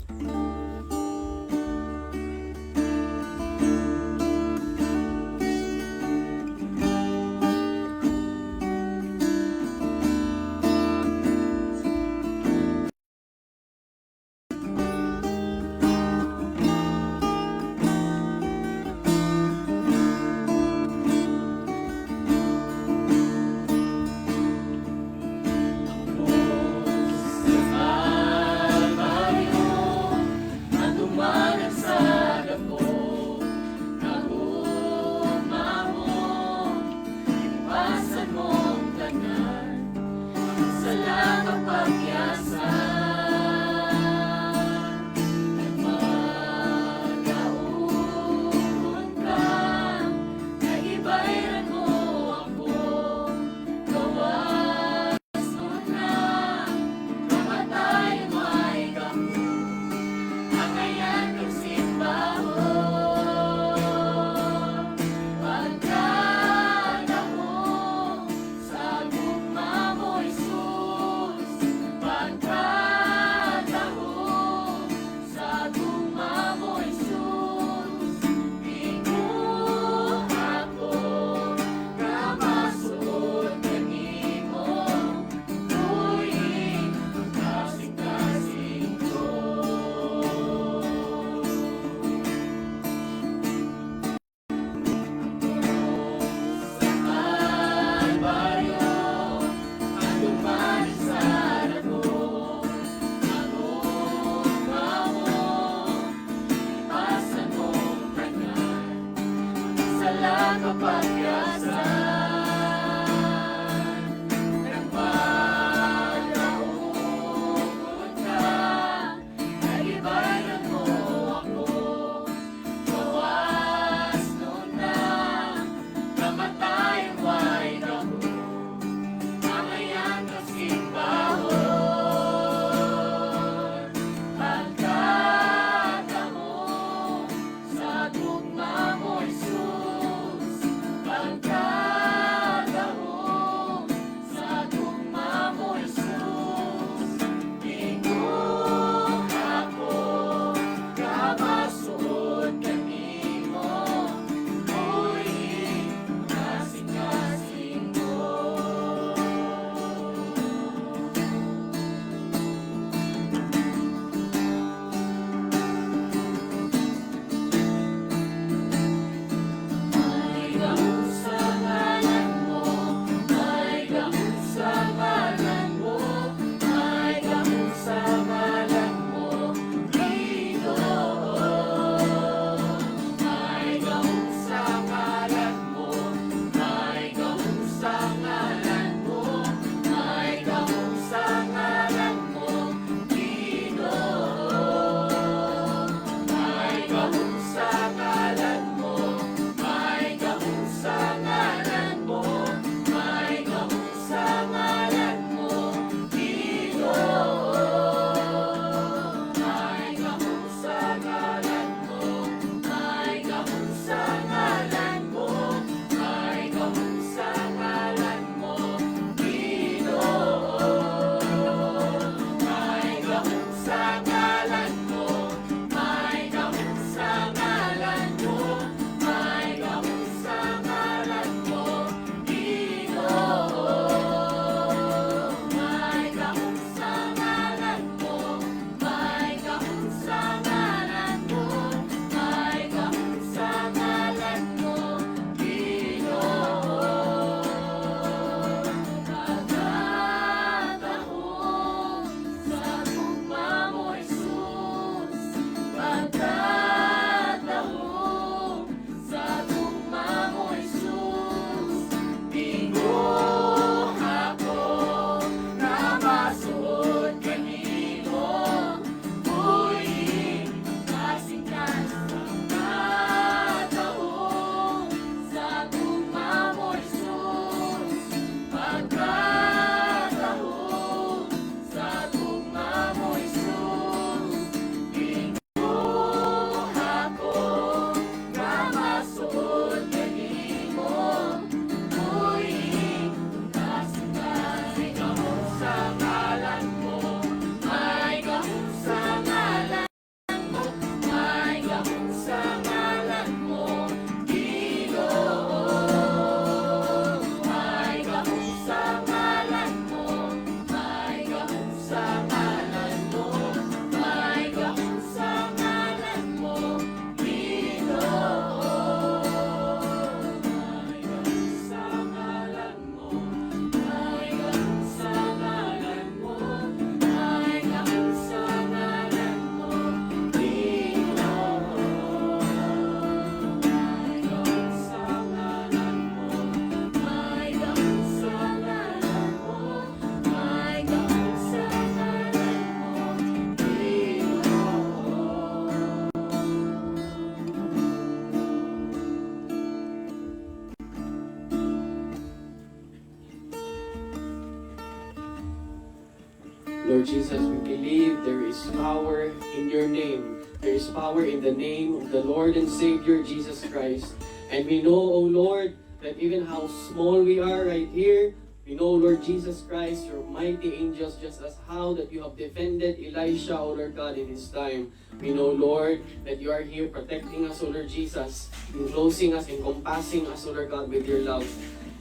Lord Jesus, we believe there is power in your name. There is power in the name of the Lord and Savior Jesus Christ. And we know, O Lord, that even how small we are right here, we know, Lord Jesus Christ, your mighty angels, just as how that you have defended Elisha, O Lord God, in his time. We know, Lord, that you are here protecting us, O Lord Jesus, enclosing us, encompassing us, O Lord God, with your love.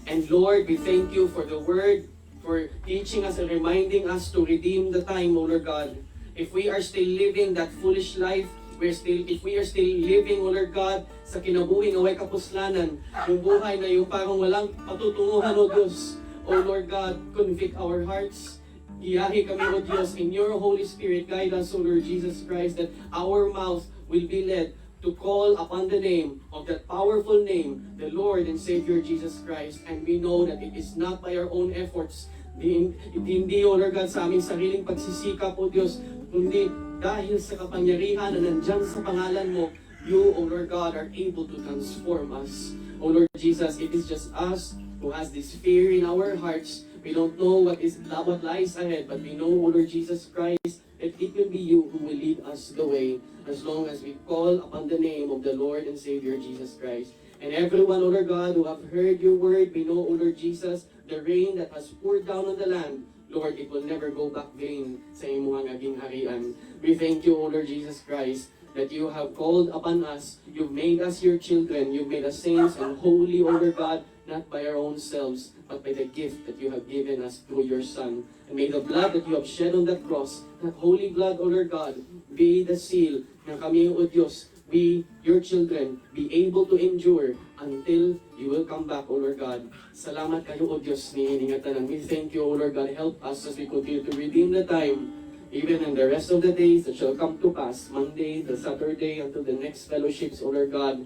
And Lord, we thank you for the word, for teaching us and reminding us to redeem the time, O Lord God. If we are still living that foolish life, if we are still living, O Lord God, sa kinabuhing away kapuslanan, yung buhay na yung parang walang patutunguhan, O Diyos, O Lord God, convict our hearts. Iyahi kami, O Diyos, in your Holy Spirit, guide us, O Lord Jesus Christ, that our mouth will be led to call upon the name of that powerful name, the Lord and Savior Jesus Christ. And we know that it is not by our own efforts, hindi, O Lord God, sa aming sariling pagsisikap, O Diyos, kundi dahil sa kapangyarihan na nandyan sa pangalan mo, you, O Lord God, are able to transform us. O Lord Jesus, it is just us who has this fear in our hearts. We don't know what lies ahead, but we know, O Lord Jesus Christ, that it will be you who will lead us the way as long as we call upon the name of the Lord and Savior Jesus Christ. And everyone, O Lord God, who have heard your word, we know, O Lord Jesus, the rain that has poured down on the land, Lord, it will never go back vain sa imuhang aging harian. We thank you, O Lord Jesus Christ, that you have called upon us. You've made us your children. You've made us saints and holy, O Lord God, not by our own selves, but by the gift that you have given us through your Son. And may the blood that you have shed on that cross, that holy blood, O Lord God, be the seal na kami, O Diyos, be your children, be able to endure until you will come back, O Lord God. Salamat kayo, O Diyos, ni iningatan. We thank you, O Lord God. Help us as we continue to redeem the time, even in the rest of the days that shall come to pass, Monday, the Saturday, until the next fellowships, O Lord God.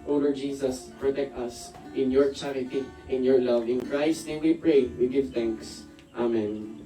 O Lord Jesus, protect us in your charity, in your love. In Christ's name we pray, we give thanks. Amen.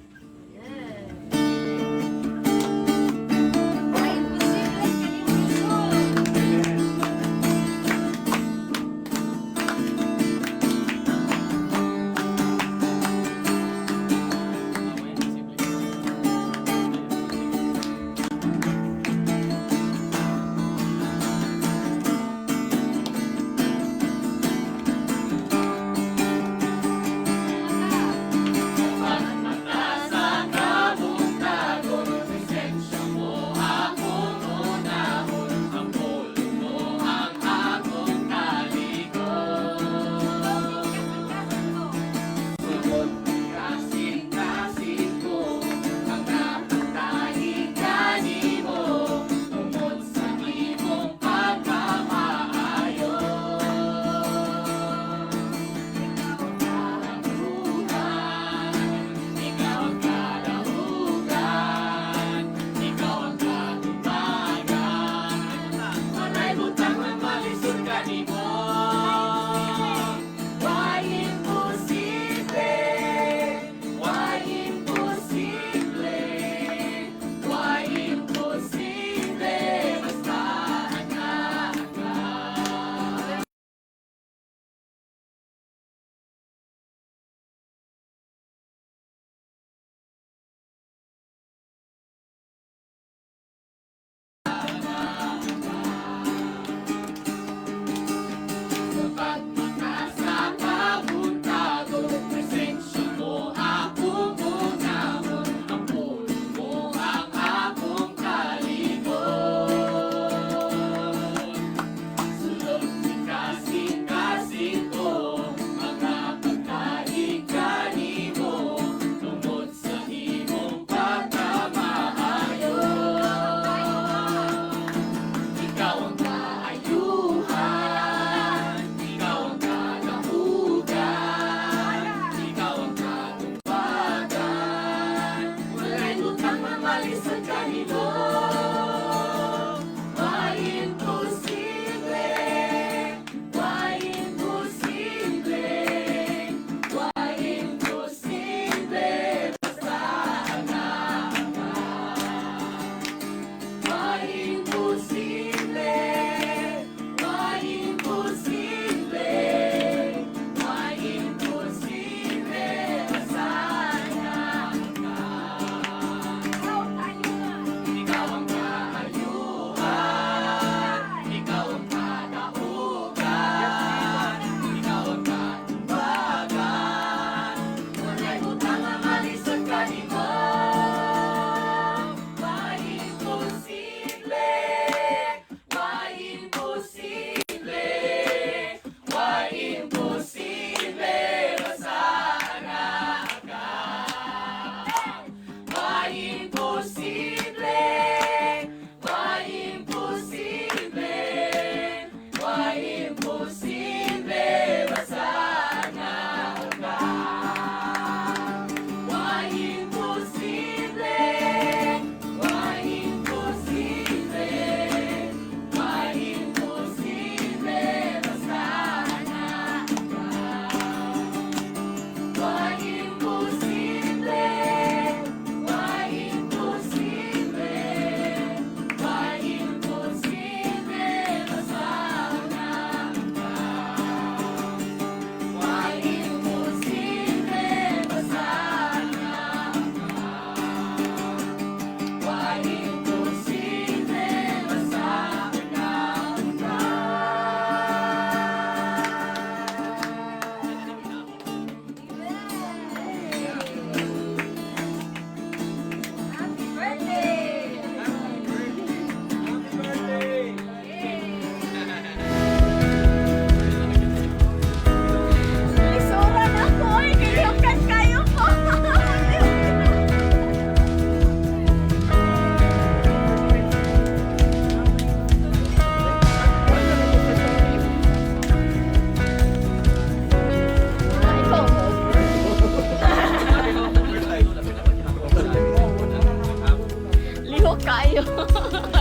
Lihok kayo.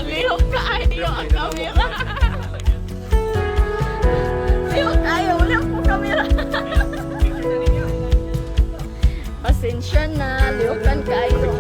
Lihok kayo ang kamera. Lihok kayo. Wala po kamera. Pasensya na. Lihokan kayo.